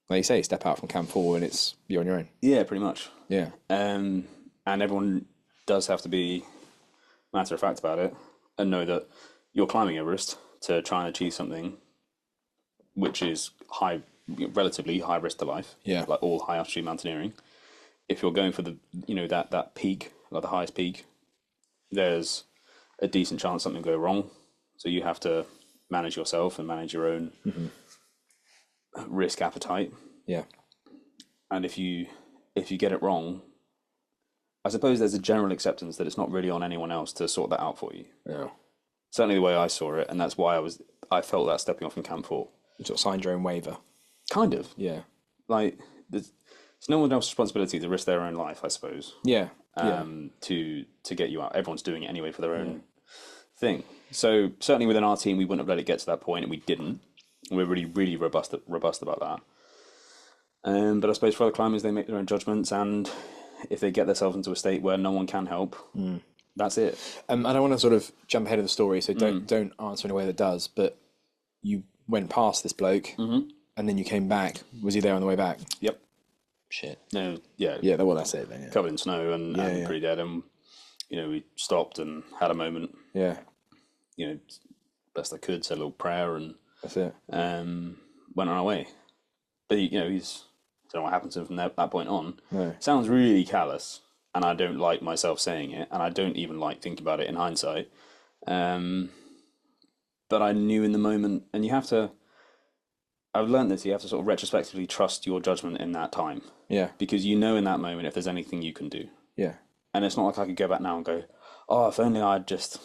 Like you say, step out from Camp 4 and you're on your own. Yeah, pretty much. Yeah. And everyone does have to be matter of fact about it and know that you're climbing Everest to try and achieve something which is relatively high risk to life. Yeah. Like all high altitude mountaineering. If you're going for the, that peak, like the highest peak, there's a decent chance something will go wrong. So you have to manage yourself and manage your own risk appetite. Yeah. And if you get it wrong, I suppose there's a general acceptance that it's not really on anyone else to sort that out for you. Yeah. Certainly the way I saw it, and that's why I felt that stepping off from Camp 4. You sort of signed your own waiver. Kind of. Yeah. Like, it's no one else's responsibility to risk their own life, I suppose. Yeah. to get you out. Everyone's doing it anyway for their own thing. So certainly within our team, we wouldn't have let it get to that point, and we didn't. We're really, really robust about that. But I suppose for other climbers, they make their own judgments, and if they get themselves into a state where no one can help, that's it. I don't want to sort of jump ahead of the story, so don't answer in a way that does. But you went past this bloke, and then you came back. Was he there on the way back? Yep. Shit. No. Yeah. Yeah. Well, that's it then. Yeah. Covered in snow and pretty dead, and we stopped and had a moment. Yeah. Best I could, said a little prayer, and That's it. went on our way. But he's I don't know what happened to him from that point on. No. Sounds really callous, and I don't like myself saying it, and I don't even like thinking about it in hindsight. But I knew in the moment, and I've learned this, you have to sort of retrospectively trust your judgment in that time. Yeah. Because you know in that moment if there's anything you can do. Yeah. And it's not like I could go back now and go, oh, if only I'd just,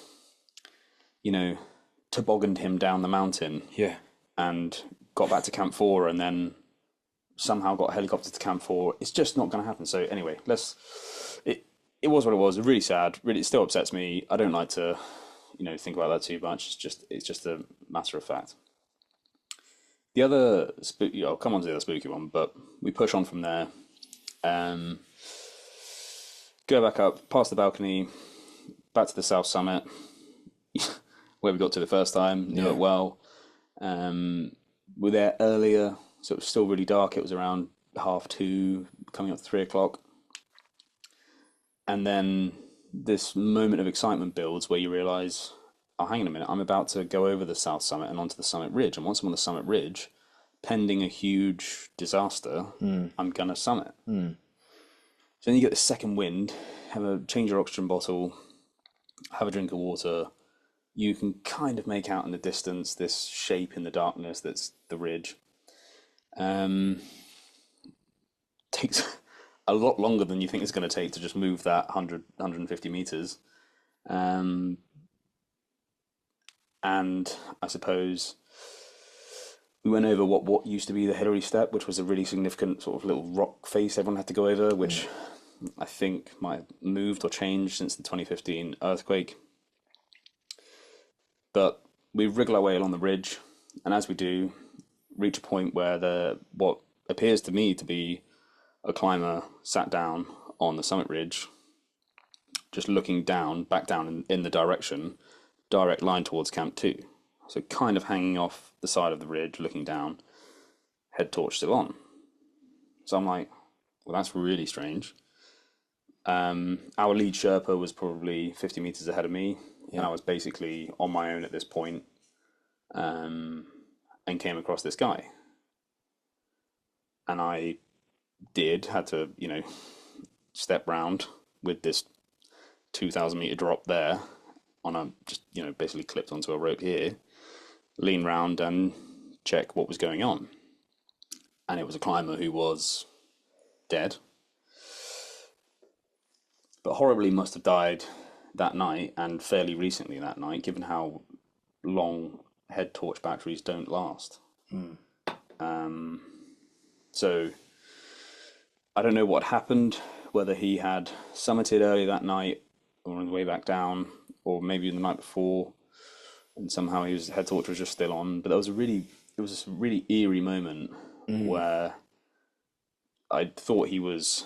tobogganed him down the mountain. Yeah. And got back to Camp 4 and then somehow got a helicopter to Camp 4. It's just not going to happen. So anyway, it was what it was. Really sad. Really, it still upsets me. I don't like to, think about that too much. It's just a matter of fact. The other I'll come on to the other spooky one, but we push on from there. Go back up, past the balcony, back to the south summit, where we got to the first time, knew it well. We're there earlier, so it was still really dark. It was around 2:30, coming up to 3:00. And then this moment of excitement builds where you realise, oh, hang on a minute, I'm about to go over the south summit and onto the summit ridge. And once I'm on the summit ridge, pending a huge disaster, I'm going to summit. So then you get the second wind, change your oxygen bottle, have a drink of water. You can kind of make out in the distance this shape in the darkness that's the ridge. Takes a lot longer than you think it's going to take to just move that 150 meters. And I suppose we went over what used to be the Hillary Step, which was a really significant sort of little rock face everyone had to go over, which I think might have moved or changed since the 2015 earthquake. But we wriggle our way along the ridge, and as we do, reach a point where what appears to me to be a climber sat down on the summit ridge, just looking back down in the direct line towards Camp 2. So kind of hanging off the side of the ridge, looking down, head torch still on. So I'm like, well, that's really strange. Our lead Sherpa was probably 50 meters ahead of me, and I was basically on my own at this point, and came across this guy. And I had to, step round with this 2,000 meter drop there on basically clipped onto a rope here, lean round and check what was going on. And it was a climber who was dead, but horribly must have died that night, and fairly recently that night, given how long head torch batteries don't last. So I don't know what happened, whether he had summited early that night or on the way back down, or maybe the night before, and somehow his head torch was just still on. But it was this really eerie moment where I thought he was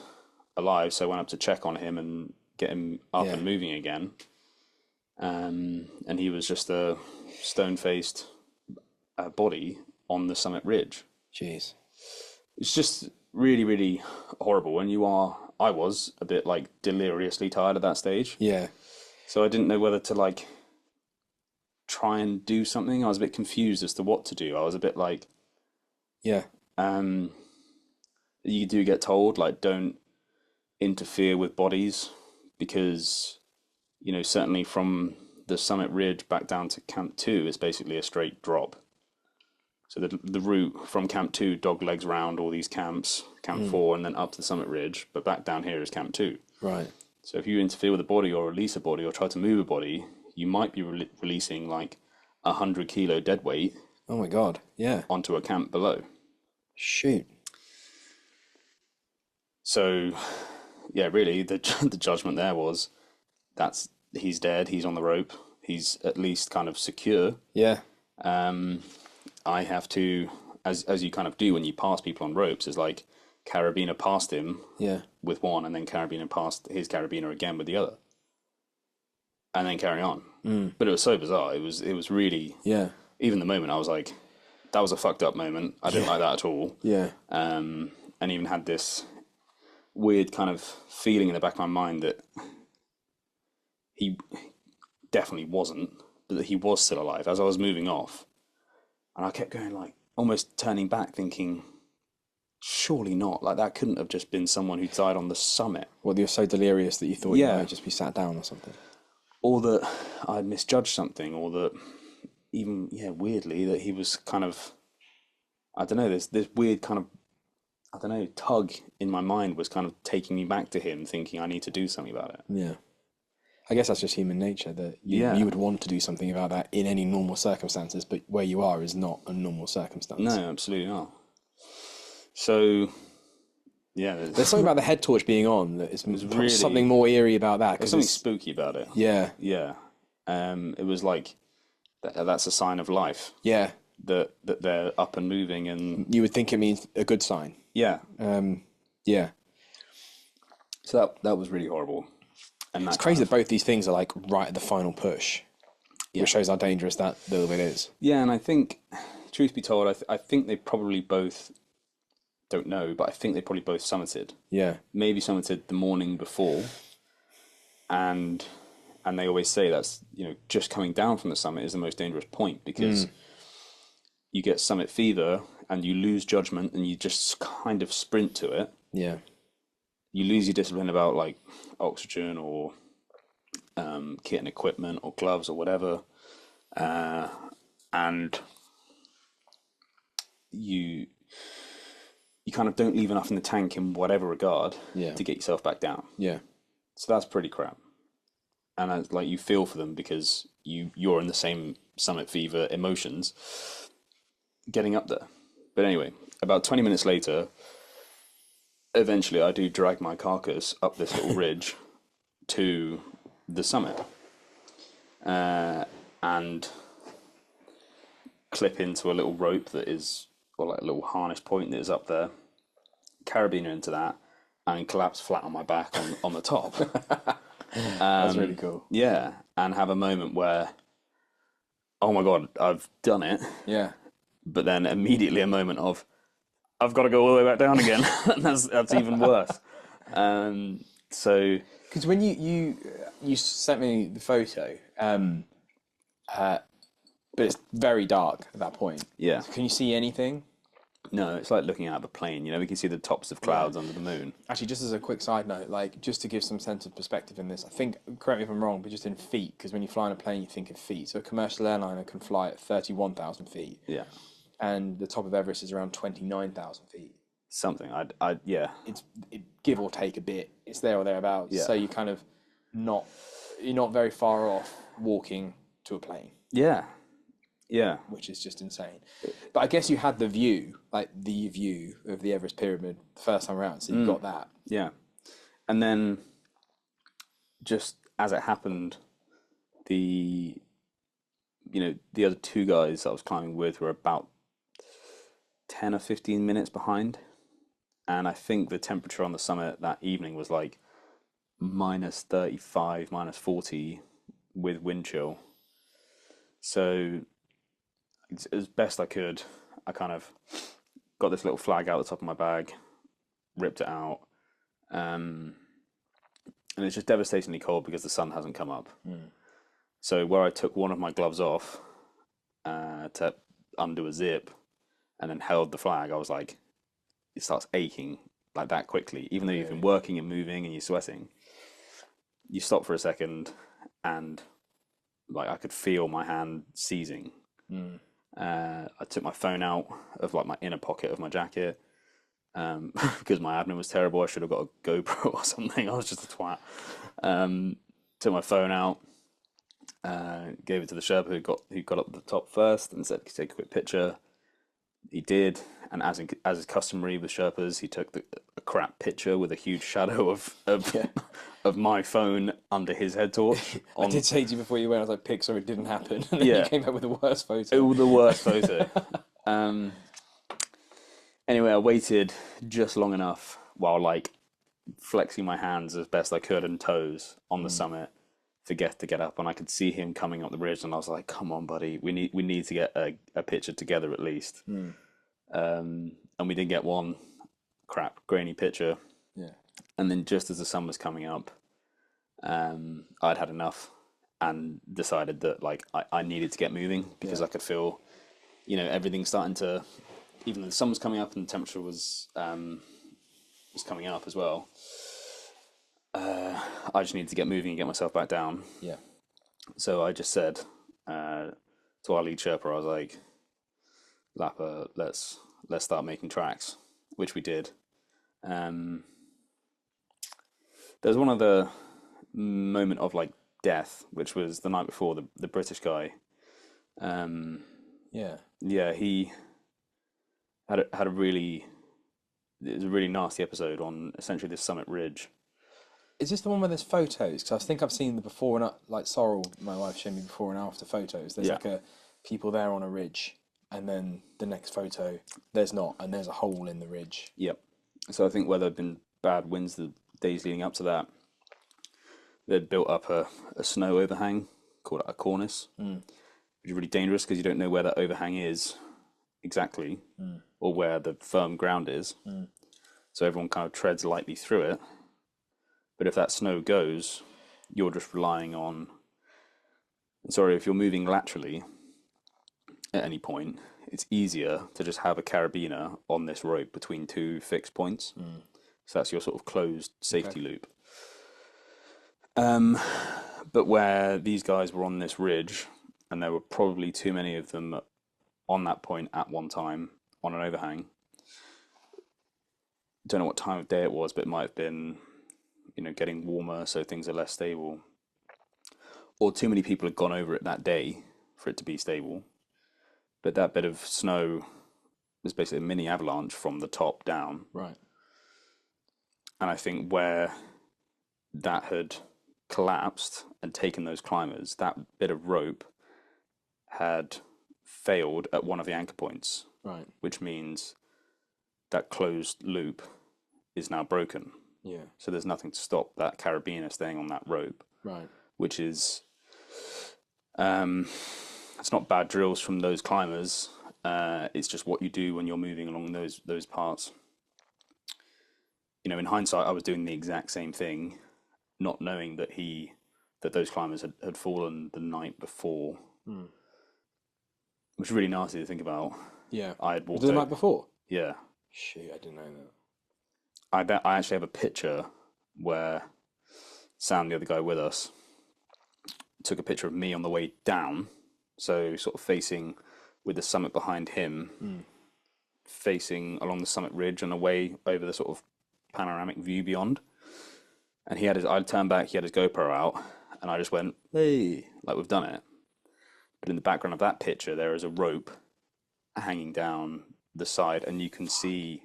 alive, so I went up to check on him and get him up and moving again. And he was just a stone-faced body on the summit ridge. Jeez. It's just really, really horrible. And I was a bit like deliriously tired at that stage. Yeah. So I didn't know whether to try and do something. I was a bit confused as to what to do. I was a bit like, you do get told, don't interfere with bodies, because, certainly from the summit ridge back down to Camp 2 is basically a straight drop. So the route from Camp 2 dog legs round all these camps, Camp 4, and then up to the summit ridge, but back down here is Camp 2. Right. So if you interfere with a body or release a body or try to move a body, you might be releasing 100 kilo dead weight. Oh my God, yeah. Onto a camp below. Shoot. So, yeah, really, the judgment there was he's dead, he's on the rope, he's at least kind of secure. Yeah. I have to, as you kind of do when you pass people on ropes, is like carabiner past him Yeah. with one, and then carabiner past his carabiner again with the other, and then carry on. But it was so bizarre. It was really, Yeah. even the moment I was like, that was a fucked up moment. I didn't like that at all. Yeah. And even had this weird kind of feeling in the back of my mind that he definitely wasn't, but that he was still alive as I was moving off. And I kept going, like, almost turning back, thinking, surely not. Like, that couldn't have just been someone who died on the summit. Well, you're so delirious that you thought you might just be sat down or something. Or that I'd misjudged something, or that even, weirdly, that he was kind of, I don't know, this weird kind of, I don't know, tug in my mind was kind of taking me back to him, thinking I need to do something about it. Yeah. I guess that's just human nature, that you would want to do something about that in any normal circumstances, but where you are is not a normal circumstance. No, absolutely not. So, yeah. There's something about the head torch being on that is really, something more eerie about that. There's something spooky about it. Yeah. Yeah. It was like, that's a sign of life. Yeah. That they're up and moving, and you would think it means a good sign. Yeah. Yeah. So that was really horrible. And it's crazy that both these things are like right at the final push, which shows how dangerous that little bit is. Yeah, and I think, truth be told, I think they probably both, don't know, but I think they probably both summited. Yeah. Maybe summited the morning before, and they always say that's, just coming down from the summit is the most dangerous point, because you get summit fever and you lose judgment and you just kind of sprint to it. Yeah. You lose your discipline about like oxygen or kit and equipment or gloves or whatever, and you kind of don't leave enough in the tank in whatever regard to get yourself back down. Yeah. So that's pretty crap. And like, you feel for them because you're in the same summit fever emotions getting up there. But anyway, about 20 minutes later, eventually I do drag my carcass up this little ridge to the summit, and clip into a little rope that is, or like a little harness point that is up there, carabiner into that, and collapse flat on my back on the top. That's really cool. Yeah, and have a moment where, oh my God, I've done it. Yeah. But then immediately a moment of, I've got to go all the way back down again. that's even worse. So, because when you sent me the photo, but it's very dark at that point. Yeah. So can you see anything? No, it's like looking out of a plane. We can see the tops of clouds under the moon. Actually, just as a quick side note, like just to give some sense of perspective in this, I think, correct me if I'm wrong, but just in feet, because when you fly on a plane, you think in feet. So a commercial airliner can fly at 31,000 feet. Yeah. And the top of Everest is around 29,000 feet. Something. Yeah. It give or take a bit. It's there or thereabouts. Yeah. So you kind of you're not very far off walking to a plane. Yeah. Yeah. Which is just insane. But I guess you had the view of the Everest Pyramid the first time around, so you got that. Yeah. And then, just as it happened, the other two guys I was climbing with were about 10 or 15 minutes behind. And I think the temperature on the summit that evening was like minus 35, minus 40 with wind chill. So, as best I could, I kind of got this little flag out the top of my bag, ripped it out, and it's just devastatingly cold because the sun hasn't come up. So where I took one of my gloves off to undo a zip and then held the flag, I was like, it starts aching like that quickly. Even though you've been working and moving and you're sweating, you stop for a second and like I could feel my hand seizing. I took my phone out of like my inner pocket of my jacket because my admin was terrible. I should have got a GoPro or something. I was just a twat. Took my phone out, gave it to the Sherpa who got up the top first and said, "Take a quick picture." He did, and as is customary with Sherpas, he took a crap picture with a huge shadow of my phone under his head torch. I did say to you before you went, I was like, Pixar, it didn't happen. And then Yeah. you came back with the worst photo. Oh, the worst photo. Anyway, I waited just long enough while like flexing my hands as best I could and toes on the summit to get up, and I could see him coming up the ridge, and I was like, "Come on, buddy, we need to get a picture together at least." And we did get one crap grainy picture. Yeah. And then just as the sun was coming up, I'd had enough and decided that like I needed to get moving because I could feel, everything starting to, even though the sun was coming up and the temperature was coming up as well. I just needed to get moving and get myself back down. Yeah. So I just said to our lead Sherpa, I was like, Lappa, let's start making tracks, which we did. There's one other moment of like death, which was the night before, the British guy. Yeah, he had a really, it was a really nasty episode on essentially this summit ridge. Is this the one where there's photos? Because I think I've seen the before and like Sorrel, my wife, showed me before and after photos. There's like people there on a ridge, and then the next photo, there's not, and there's a hole in the ridge. Yep. So I think where there'd been bad winds the days leading up to that, they'd built up a snow overhang called a cornice, which is really dangerous because you don't know where that overhang is exactly or where the firm ground is. So everyone kind of treads lightly through it. But if that snow goes, you're just relying on... Sorry, if you're moving laterally at any point, it's easier to just have a carabiner on this rope between two fixed points. So that's your sort of closed safety loop. But where these guys were on this ridge, and there were probably too many of them on that point at one time on an overhang. Don't know what time of day it was, but it might have been, getting warmer, so things are less stable. Or too many people had gone over it that day for it to be stable. But that bit of snow was basically a mini avalanche from the top down. Right. And I think where that had collapsed and taken those climbers, that bit of rope had failed at one of the anchor points. Right. Which means that closed loop is now broken. Yeah. So there's nothing to stop that carabiner staying on that rope. Right. Which is, it's not bad drills from those climbers. It's just what you do when you're moving along those parts. In hindsight, I was doing the exact same thing, not knowing that those climbers had fallen the night before. Which is really nasty to think about. Yeah. I had walked the night before? Yeah. Shoot, I didn't know that. I actually have a picture where Sam, the other guy with us, took a picture of me on the way down, so sort of facing with the summit behind him, facing along the summit ridge and away over the sort of panoramic view beyond. And I'd turned back, he had his GoPro out, and I just went, hey, like we've done it. But in the background of that picture, there is a rope hanging down the side, and you can see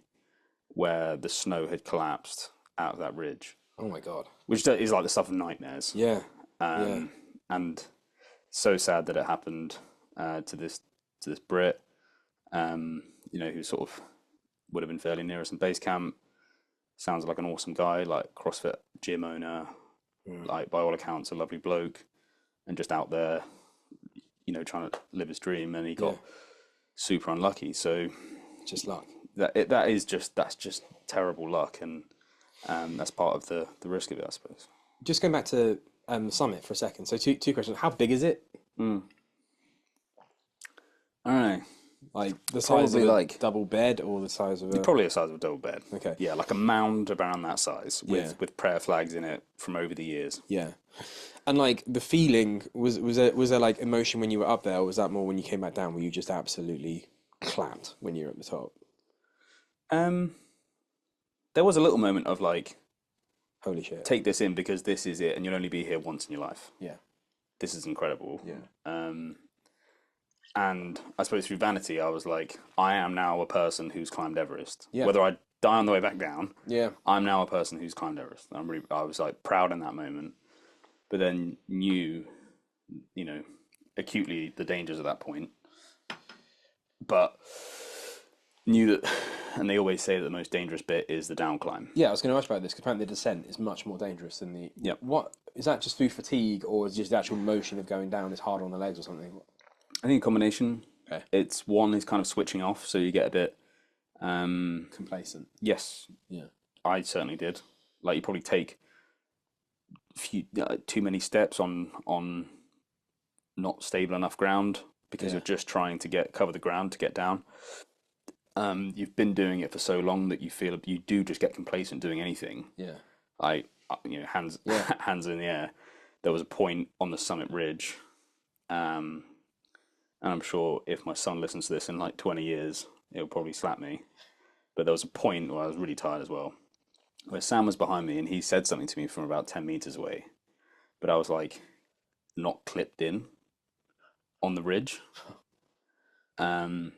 where the snow had collapsed out of that ridge. Oh my God. Which is like the stuff of nightmares. Yeah. And so sad that it happened to this Brit, who sort of would have been fairly near us in base camp. Sounds like an awesome guy, like CrossFit gym owner, like by all accounts a lovely bloke, and just out there, trying to live his dream, and he got super unlucky. So just luck. That's just terrible luck, and that's part of the risk of it, I suppose. Just going back to the summit for a second. So two questions. How big is it? I don't know. Like the size Probably of a like- double bed or the size of a... Probably the size of a double bed. Okay. Yeah, like a mound around that size Yeah. with prayer flags in it from over the years. Yeah. And like the feeling, was there like emotion when you were up there, or was that more when you came back down? Were you just absolutely clapped when you were at the top? There was a little moment of like, Holy shit. take this in because this is it, and you'll only be here once in your life. Yeah. This is incredible. Yeah. And I suppose through vanity, I was like, I am now a person who's climbed Everest. Yeah. Whether I'd die on the way back down. Yeah. I'm now a person who's climbed Everest. I was like proud in that moment, but then knew, acutely the dangers at that point. But knew that, and they always say that the most dangerous bit is the down climb. Yeah, I was going to ask about this because apparently the descent is much more dangerous than the. Yep. What is that? Just through fatigue, or is just the actual motion of going down is harder on the legs or something? I think a combination. Okay. It's one is kind of switching off, so you get a bit. Complacent. Yes. Yeah. I certainly did. Like you probably take too many steps on not stable enough ground because you're just trying to cover the ground to get down. You've been doing it for so long that you feel you do just get complacent doing anything. Yeah. Hands hands in the air. There was a point on the summit ridge, and I'm sure if my son listens to this in like 20 years, he'll probably slap me. But there was a point where I was really tired as well, where Sam was behind me and he said something to me from about 10 meters away, but I was like not clipped in on the ridge. And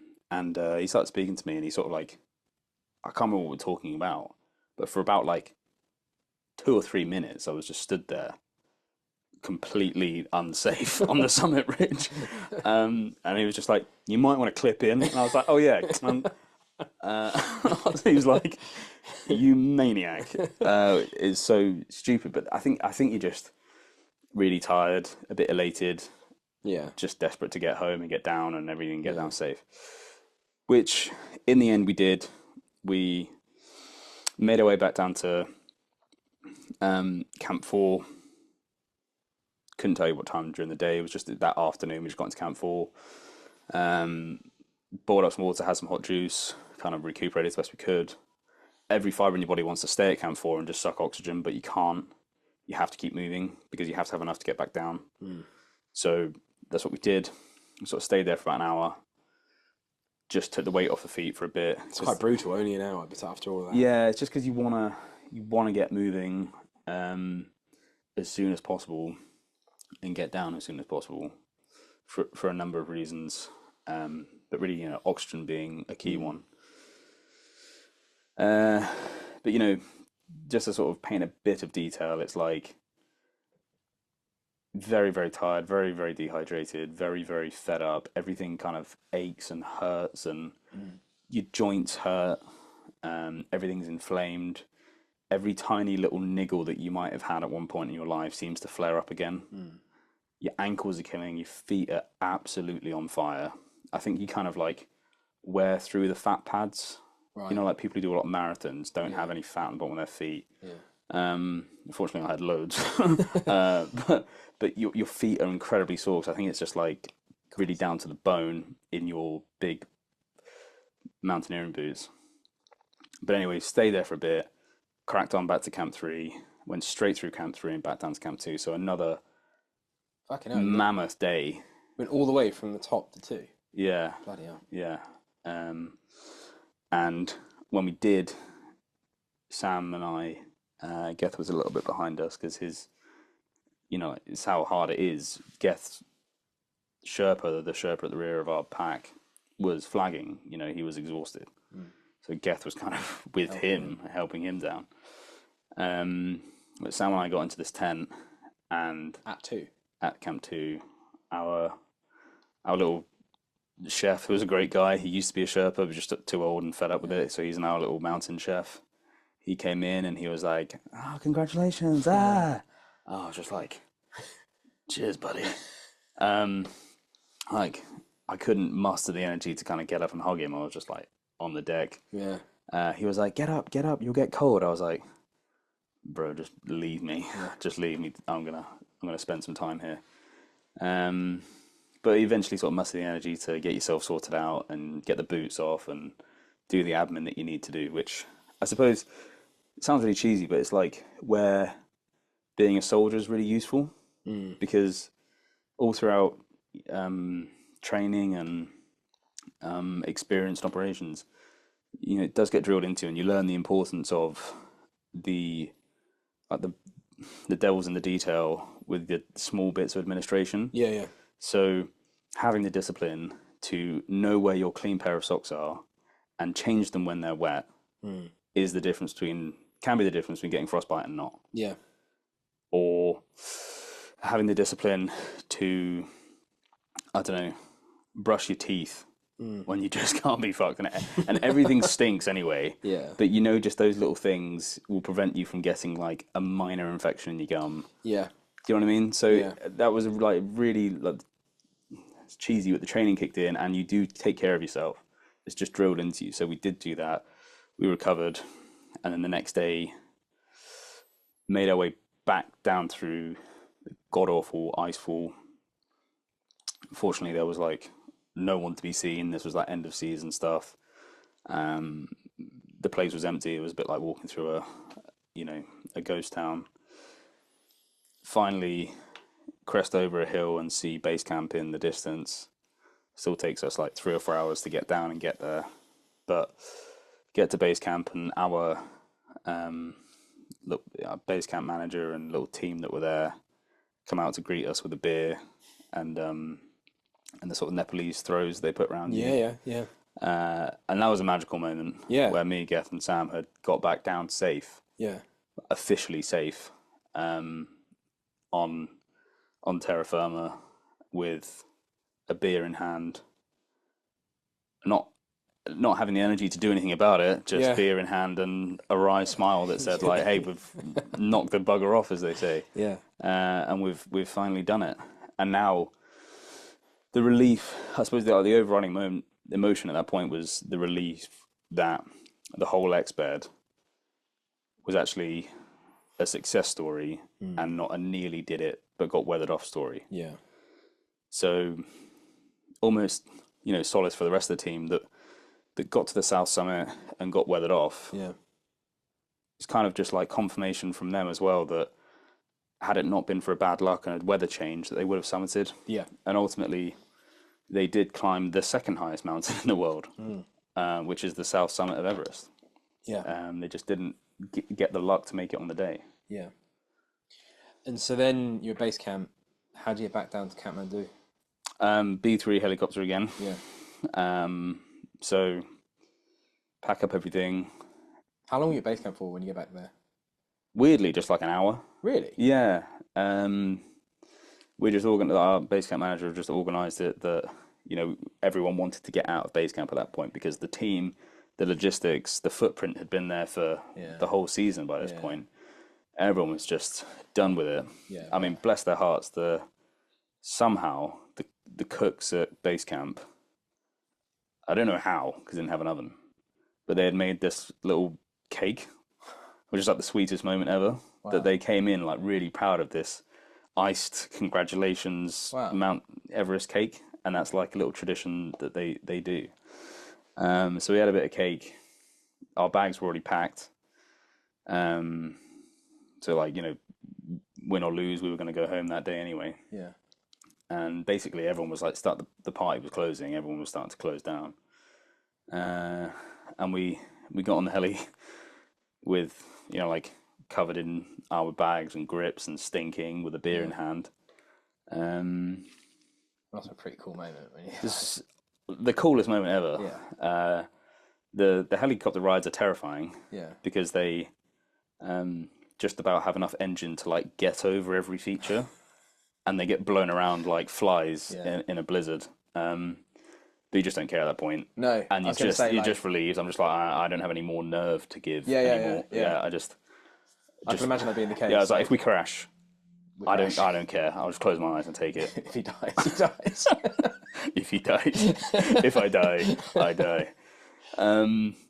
he started speaking to me and he sort of like, I can't remember what we're talking about, but for about like 2 or 3 minutes, I was just stood there completely unsafe on the summit ridge. And he was just like, you might want to clip in. And I was like, oh yeah. He was like, you maniac. It's so stupid. But I think you're just really tired, a bit elated. Yeah. Just desperate to get home and get down and everything, get down safe. Which in the end we did. We made our way back down to Camp 4. Couldn't tell you what time during the day. It was just that afternoon we just got into Camp 4. Boiled up some water, had some hot juice, kind of recuperated as best we could. Every fibre in your body wants to stay at Camp 4 and just suck oxygen, but you can't. You have to keep moving because you have to have enough to get back down. So that's what we did. We sort of stayed there for about an hour. Just took the weight off the feet for a bit. It's quite brutal, only an hour, but after all that. Yeah, it's just because you wanna get moving as soon as possible and get down as soon as possible for a number of reasons. But really, oxygen being a key one. But just to sort of paint a bit of detail, it's like very, very tired, very, very dehydrated, very, very fed up. Everything kind of aches and hurts, and your joints hurt. Everything's inflamed. Every tiny little niggle that you might have had at one point in your life seems to flare up again. Your ankles are killing. Your feet are absolutely on fire. I think you kind of like wear through the fat pads. Right. Like people who do a lot of marathons don't have any fat on the bottom of their feet. Yeah. Unfortunately, I had loads. But your feet are incredibly sore. So I think it's just like really down to the bone in your big mountaineering boots. But anyway, stay there for a bit. Cracked on back to Camp 3. Went straight through Camp 3 and back down to Camp 2. So another mammoth day. Went all the way from the top to 2. Yeah. Bloody hell. Yeah. And when we did, Sam and I, Geth was a little bit behind us because his, it's how hard it is. Geth's Sherpa, the Sherpa at the rear of our pack, was flagging. He was exhausted. So Geth was kind of with him, helping him down. But Sam and I got into this tent, and at Camp 2, our little chef, who was a great guy. He used to be a Sherpa, but just too old and fed up with it. So he's now a little mountain chef. He came in and he was like, "Oh, congratulations!" I was just like, "Cheers, buddy." Like I couldn't muster the energy to kind of get up and hug him. I was just like on the deck. Yeah. He was like, "Get up, you'll get cold." I was like, "Bro, just leave me. Just leave me. I'm gonna spend some time here." But eventually sort of muster the energy to get yourself sorted out and get the boots off and do the admin that you need to do, which I suppose it sounds really cheesy, but it's like where being a soldier is really useful because all throughout training and experience in operations, it does get drilled into, and you learn the importance of the devil's in the detail with the small bits of administration. Yeah. So having the discipline to know where your clean pair of socks are and change them when they're wet is the difference between can be the difference between getting frostbite and not, Yeah. or having the discipline to, I don't know, brush your teeth when you just can't be fucked, and everything stinks anyway. Yeah. But you know, just those little things will prevent you from getting like a minor infection in your gum. Yeah. Do you know what I mean? So Yeah. that was like really like it's cheesy, but the training kicked in, and you do take care of yourself. It's just drilled into you. So we did do that. We recovered, and then the next day made our way back down through the god awful icefall. Fortunately, there was like no one to be seen. This was like end of season stuff. The place was empty. It was a bit like walking through a ghost town. Finally, crest over a hill and see base camp in the distance. Still takes us like 3 or 4 hours to get down and get there, but get to base camp, and our base camp manager and little team that were there come out to greet us with a beer and the sort of Nepalese throws they put around you. Yeah. And that was a magical moment. Yeah. Where me, Geth, and Sam had got back down safe, Yeah. officially safe, on terra firma with a beer in hand, not having the energy to do anything about it, just beer in hand and a wry smile that said like, "Hey, we've knocked the bugger off," as they say. Yeah. And we've finally done it. And now the relief, I suppose, the overriding emotion at that point was the relief that the whole X-bed was actually a success story and not a nearly did it but got weathered off story. Yeah. So almost, solace for the rest of the team that got to the South Summit and got weathered off. Yeah. It's kind of just like confirmation from them as well that had it not been for a bad luck and a weather change, that they would have summited. Yeah. And ultimately, they did climb the second highest mountain in the world, which is the South Summit of Everest. Yeah. They just didn't get the luck to make it on the day. Yeah. And so then you're at base camp. How do you get back down to Kathmandu? B3 helicopter again. Yeah. So pack up everything. How long were you at base camp for when you get back there? Weirdly, just like an hour. Really? Yeah. We just our base camp manager just organised it that, everyone wanted to get out of base camp at that point because the team, the logistics, the footprint had been there for the whole season by this point. Everyone was just done with it. Yeah. I mean, bless their hearts, somehow the cooks at base camp, I don't know how, because they didn't have an oven, but they had made this little cake, which is like the sweetest moment ever, that they came in like really proud of this iced congratulations Mount Everest cake, and that's like a little tradition that they do. So we had a bit of cake. Our bags were already packed. So like, win or lose, we were going to go home that day anyway. Yeah. And basically everyone was like, the party was closing, everyone was starting to close down. And we got on the heli with, like covered in our bags and grips and stinking with a beer in hand. That's a pretty cool moment. This is the coolest moment ever. Yeah. The helicopter rides are terrifying. Yeah. Because they just about have enough engine to like get over every feature, and they get blown around like flies in a blizzard. But you just don't care at that point. No. And you're just relieved. I'm just like, I don't have any more nerve to give anymore. Yeah. I can imagine that being the case. Yeah, I was like, if we crash, I don't care. I'll just close my eyes and take it. If he dies, he dies. If he dies, if I die, I die.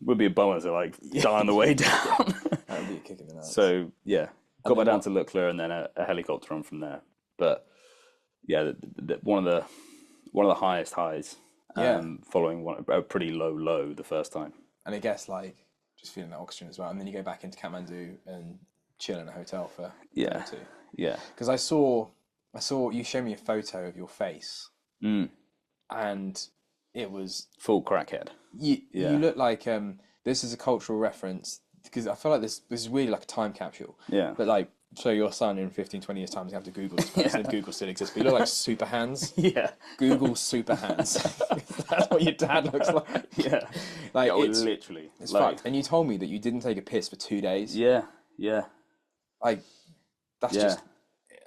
Would be a bummer to like die on the way down. That would be a kick in the nuts. So yeah, got back down to Lukla and then a helicopter on from there. But yeah, one of the highest highs. Following a pretty low the first time. And I guess like just feeling that oxygen as well, and then you go back into Kathmandu and chill in a hotel for a day or two. Yeah. Because I saw you show me a photo of your face, and it was full crackhead. You look like this is a cultural reference because I feel like this is really like a time capsule. Yeah. But like So your son in 15, 20 years' time is going to have to Google this person if Google still exists. But you look like super hands. Yeah. Google super hands. That's what your dad looks like. Yeah. Like Yeah, it's literally. it's Like, fucked. And you told me that you didn't take a piss for 2 days. yeah. Yeah. Like that's Yeah. just.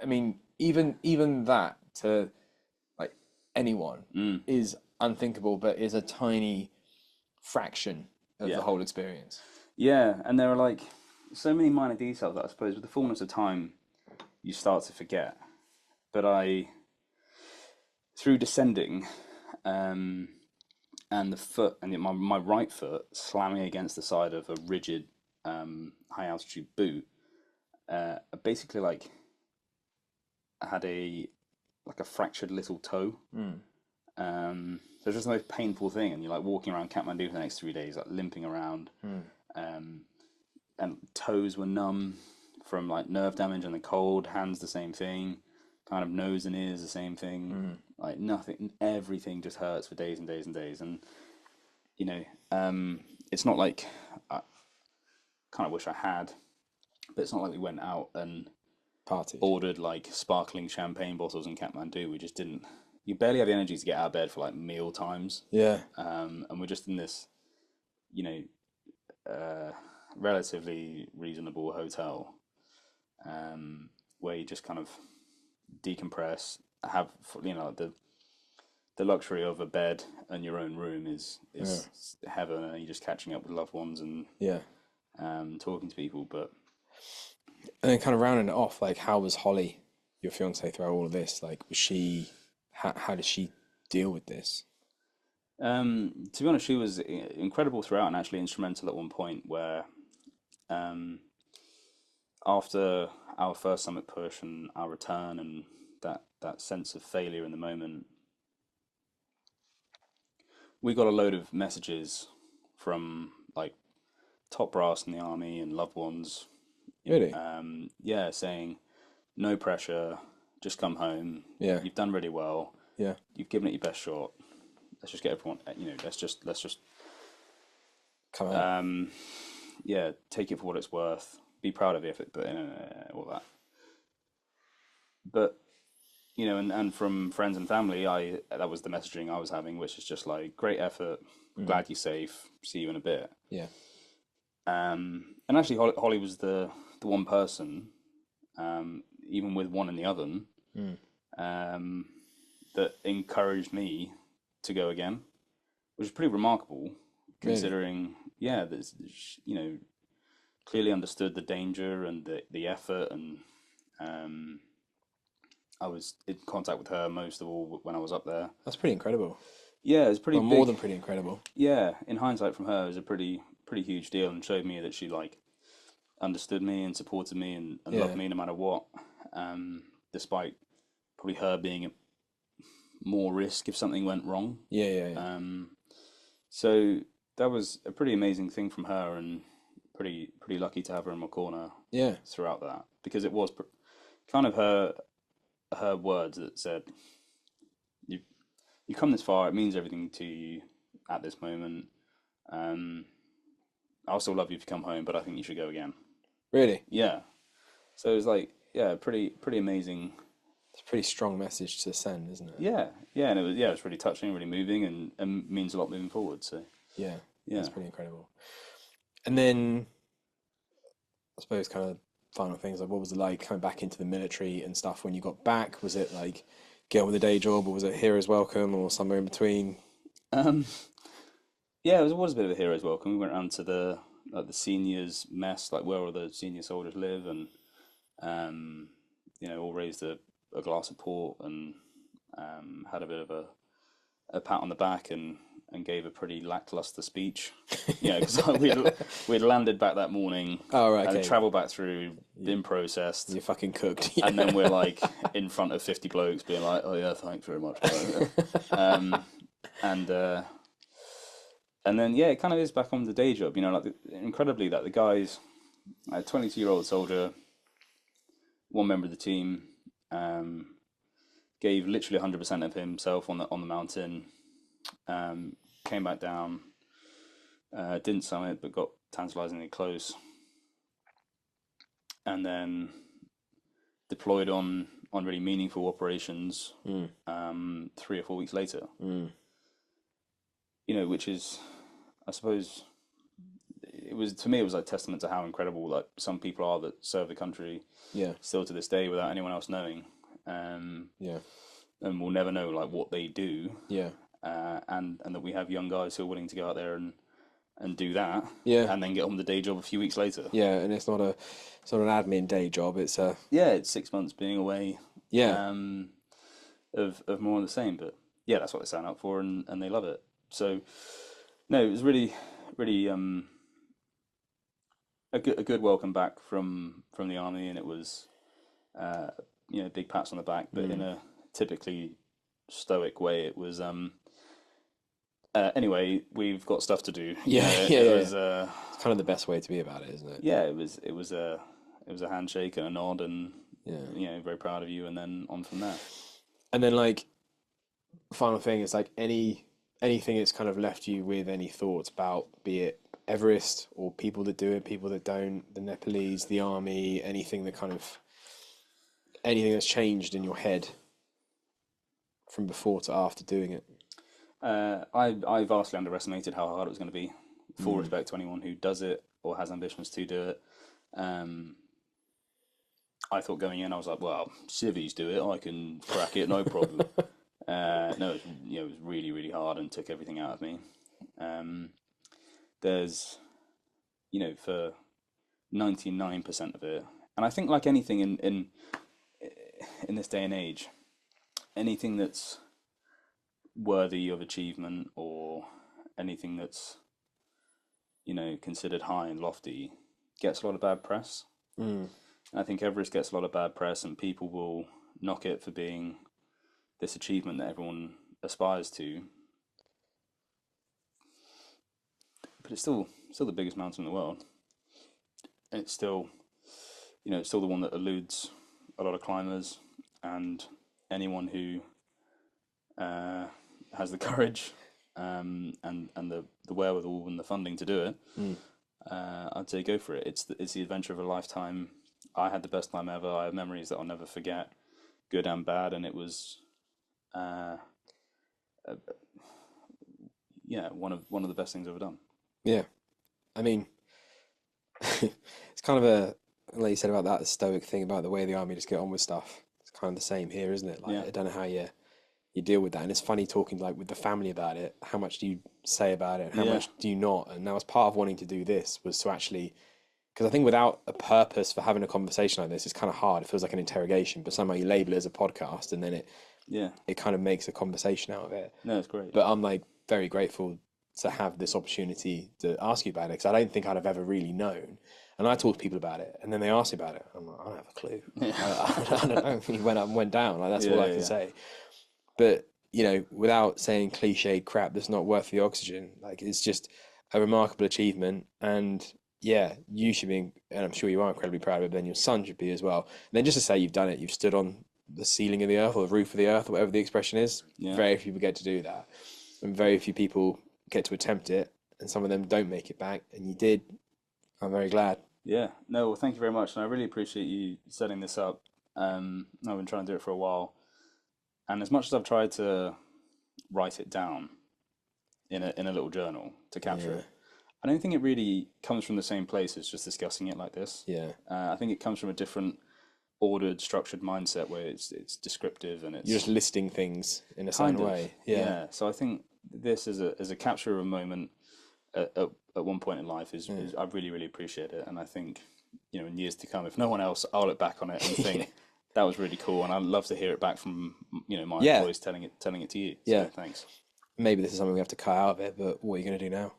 I mean, even that to like anyone is unthinkable, but is a tiny fraction of Yeah. the whole experience. Yeah. And there are like so many minor details that I suppose with the fullness of time you start to forget. But through descending, and the foot and my right foot slamming against the side of a rigid high altitude boot, basically like I had a fractured little toe. So it's just the most painful thing, and you're like walking around Kathmandu for the next 3 days, like limping around, and toes were numb from like nerve damage and the cold. Hands the same thing, kind of nose and ears the same thing. Like nothing, everything just hurts for days and days and days, and you know, it's not like I kind of wish I had, but it's not like we went out and Party. ordered like sparkling champagne bottles in Kathmandu. We just didn't. You barely have the energy to get out of bed for like meal times. Yeah. And we're just in this, you know, relatively reasonable hotel, where you just kind of decompress, have, you know, the luxury of a bed and your own room is heaven, and you're just catching up with loved ones and Yeah. talking to people. But And then kind of rounding it off, like how was Holly, your fiance, throughout all of this? Like was she how did she deal with this? to be honest, she was incredible throughout, and actually instrumental at one point where, after our first summit push and our return, and that sense of failure in the moment, we got a load of messages from like top brass in the army and loved ones. Really? Yeah, saying no pressure, just come home. Yeah. You've done really well. Yeah. You've given it your best shot. Let's just get everyone. You know, let's just Come on. yeah, take it for what it's worth. Be proud of the effort, but all that. But you know, and from friends and family, that was the messaging I was having, which is just like great effort. Glad you're safe. See you in a bit. Yeah. And actually, Holly was the one person, even with one in the oven, that encouraged me to go again, which is pretty remarkable, considering, yeah, there's, you know, clearly understood the danger and the effort, and I was in contact with her most of all when I was up there. That's pretty incredible. Yeah, it's pretty Well, big. more than pretty incredible. Yeah, in hindsight from her, it was a pretty huge deal, and showed me that she like understood me and supported me and loved me no matter what, despite probably her being at more risk if something went wrong. Yeah. So that was a pretty amazing thing from her, and pretty lucky to have her in my corner. Yeah. Throughout that, because it was kind of her words that said, you come this far, it means everything to you at this moment. I'll still love you if you come home, but I think you should go again. Really? Yeah. So it was like, yeah, pretty amazing. It's a pretty strong message to send, isn't it? Yeah, and it was really touching, really moving, and means a lot moving forward. So Yeah. yeah, That's pretty incredible. And then I suppose kind of final things, like what was it like coming back into the military and stuff when you got back? Was it like get on with the day job, or was it hero's welcome, or somewhere in between? Yeah, it was a bit of a hero's welcome. We went around to the seniors mess, like where all the senior soldiers live, and you know, all raised a glass of port, and had a bit of a pat on the back, and gave a pretty lackluster speech. Yeah, because we'd landed back that morning. Oh, right, and okay. travelled back through, been processed, You're fucking cooked. and then we're like in front of 50 blokes being like, "Oh yeah, thanks very much." And then yeah, it kind of is back on the day job. You know, like incredibly that the guys, a 22-year-old soldier, one member of the team, gave literally 100% of himself on the mountain. Came back down, didn't summit, but got tantalizingly close. And then deployed on really meaningful operations 3 or 4 weeks later. You know, which is, I suppose, it was, to me, it was like testament to how incredible like some people are that serve the country still to this day without anyone else knowing. And we'll never know like what they do. And that we have young guys who are willing to go out there and do that. And then get on the day job a few weeks later. And it's not an admin day job. It's it's 6 months being away. Of more of the same, but that's what they sign up for, and they love it. So no, it was really a good welcome back from the army, and it was big pats on the back, but in a typically stoic way. It was anyway, we've got stuff to do. It's kind of the best way to be about it, isn't it? It was a handshake and a nod, and very proud of you, and then on from there. And then, like, final thing is like anything that's kind of left you with any thoughts about, be it Everest or people that do it, people that don't, the Nepalese, the army, anything that's changed in your head from before to after doing it. I vastly underestimated how hard it was going to be. Full respect to anyone who does it or has ambitions to do it. I thought going in, I was like, well, civvies do it, I can crack it, no problem. No, it was really, really hard and took everything out of me. There's, for 99% of it, and I think like anything in this day and age, anything that's worthy of achievement or anything that's, considered high and lofty gets a lot of bad press. I think Everest gets a lot of bad press, and people will knock it for being this achievement that everyone aspires to. But it's still the biggest mountain in the world. It's still, it's still the one that eludes a lot of climbers, and anyone who has the courage and the wherewithal and the funding to do it, I'd say go for it. It's the adventure of a lifetime. I had the best time ever. I have memories that I'll never forget, good and bad, and it was one of the best things I've ever done. I mean, it's kind of like you said about that stoic thing about the way the army just get on with stuff. It's kind of the same here, isn't it? Like, I don't know how you deal with that, and it's funny talking like with the family about it. How much do you say about it? How much do you not? And that was part of wanting to do this, was to actually, because I think without a purpose for having a conversation like this, it's kind of hard. It feels like an interrogation, but somehow you label it as a podcast, and then it kind of makes a conversation out of it. No, it's great. But I'm like very grateful to have this opportunity to ask you about it, because I don't think I'd have ever really known. And I talk to people about it, and then they ask me about it. I'm like, I don't have a clue. I don't know. He went up and went down. Like, that's all I can say. But, without saying cliched crap that's not worth the oxygen, like, it's just a remarkable achievement. And you should be, and I'm sure you are incredibly proud of it, but then your son should be as well. And then just to say you've done it, you've stood on the ceiling of the earth or the roof of the earth, or whatever the expression is. Very few people get to do that. And very few people get to attempt it, and some of them don't make it back, and you did. I'm very glad. No, well, thank you very much, and I really appreciate you setting this up. I've been trying to do it for a while, and as much as I've tried to write it down in a little journal to capture it, I don't think it really comes from the same place as just discussing it like this. I think it comes from a different ordered, structured mindset where it's descriptive, and it's you're just listing things in a certain way. So I think this as a capture of a moment at one point in life is I really, really appreciate it. And I think, in years to come, if no one else, I'll look back on it and think that was really cool. And I'd love to hear it back from, my employees telling it to you. So thanks. Maybe this is something we have to cut out of it, but what are you going to do now?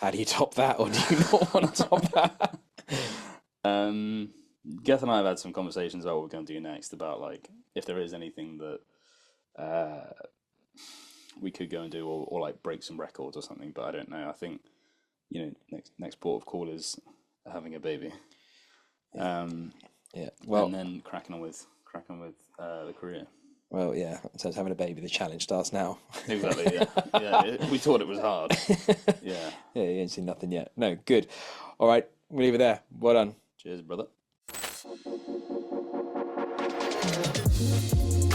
How do you top that, or do you not want to top that? Geth and I have had some conversations about what we're going to do next, about like if there is anything that we could go and do, or like break some records or something. But I don't know. I think next port of call is having a baby. Well, and then cracking on with the career. Well, so it's having a baby. The challenge starts now. Exactly. We thought it was hard. You ain't seen nothing yet. No, good. All right, we'll leave it there. Well done. Cheers, brother. Bye.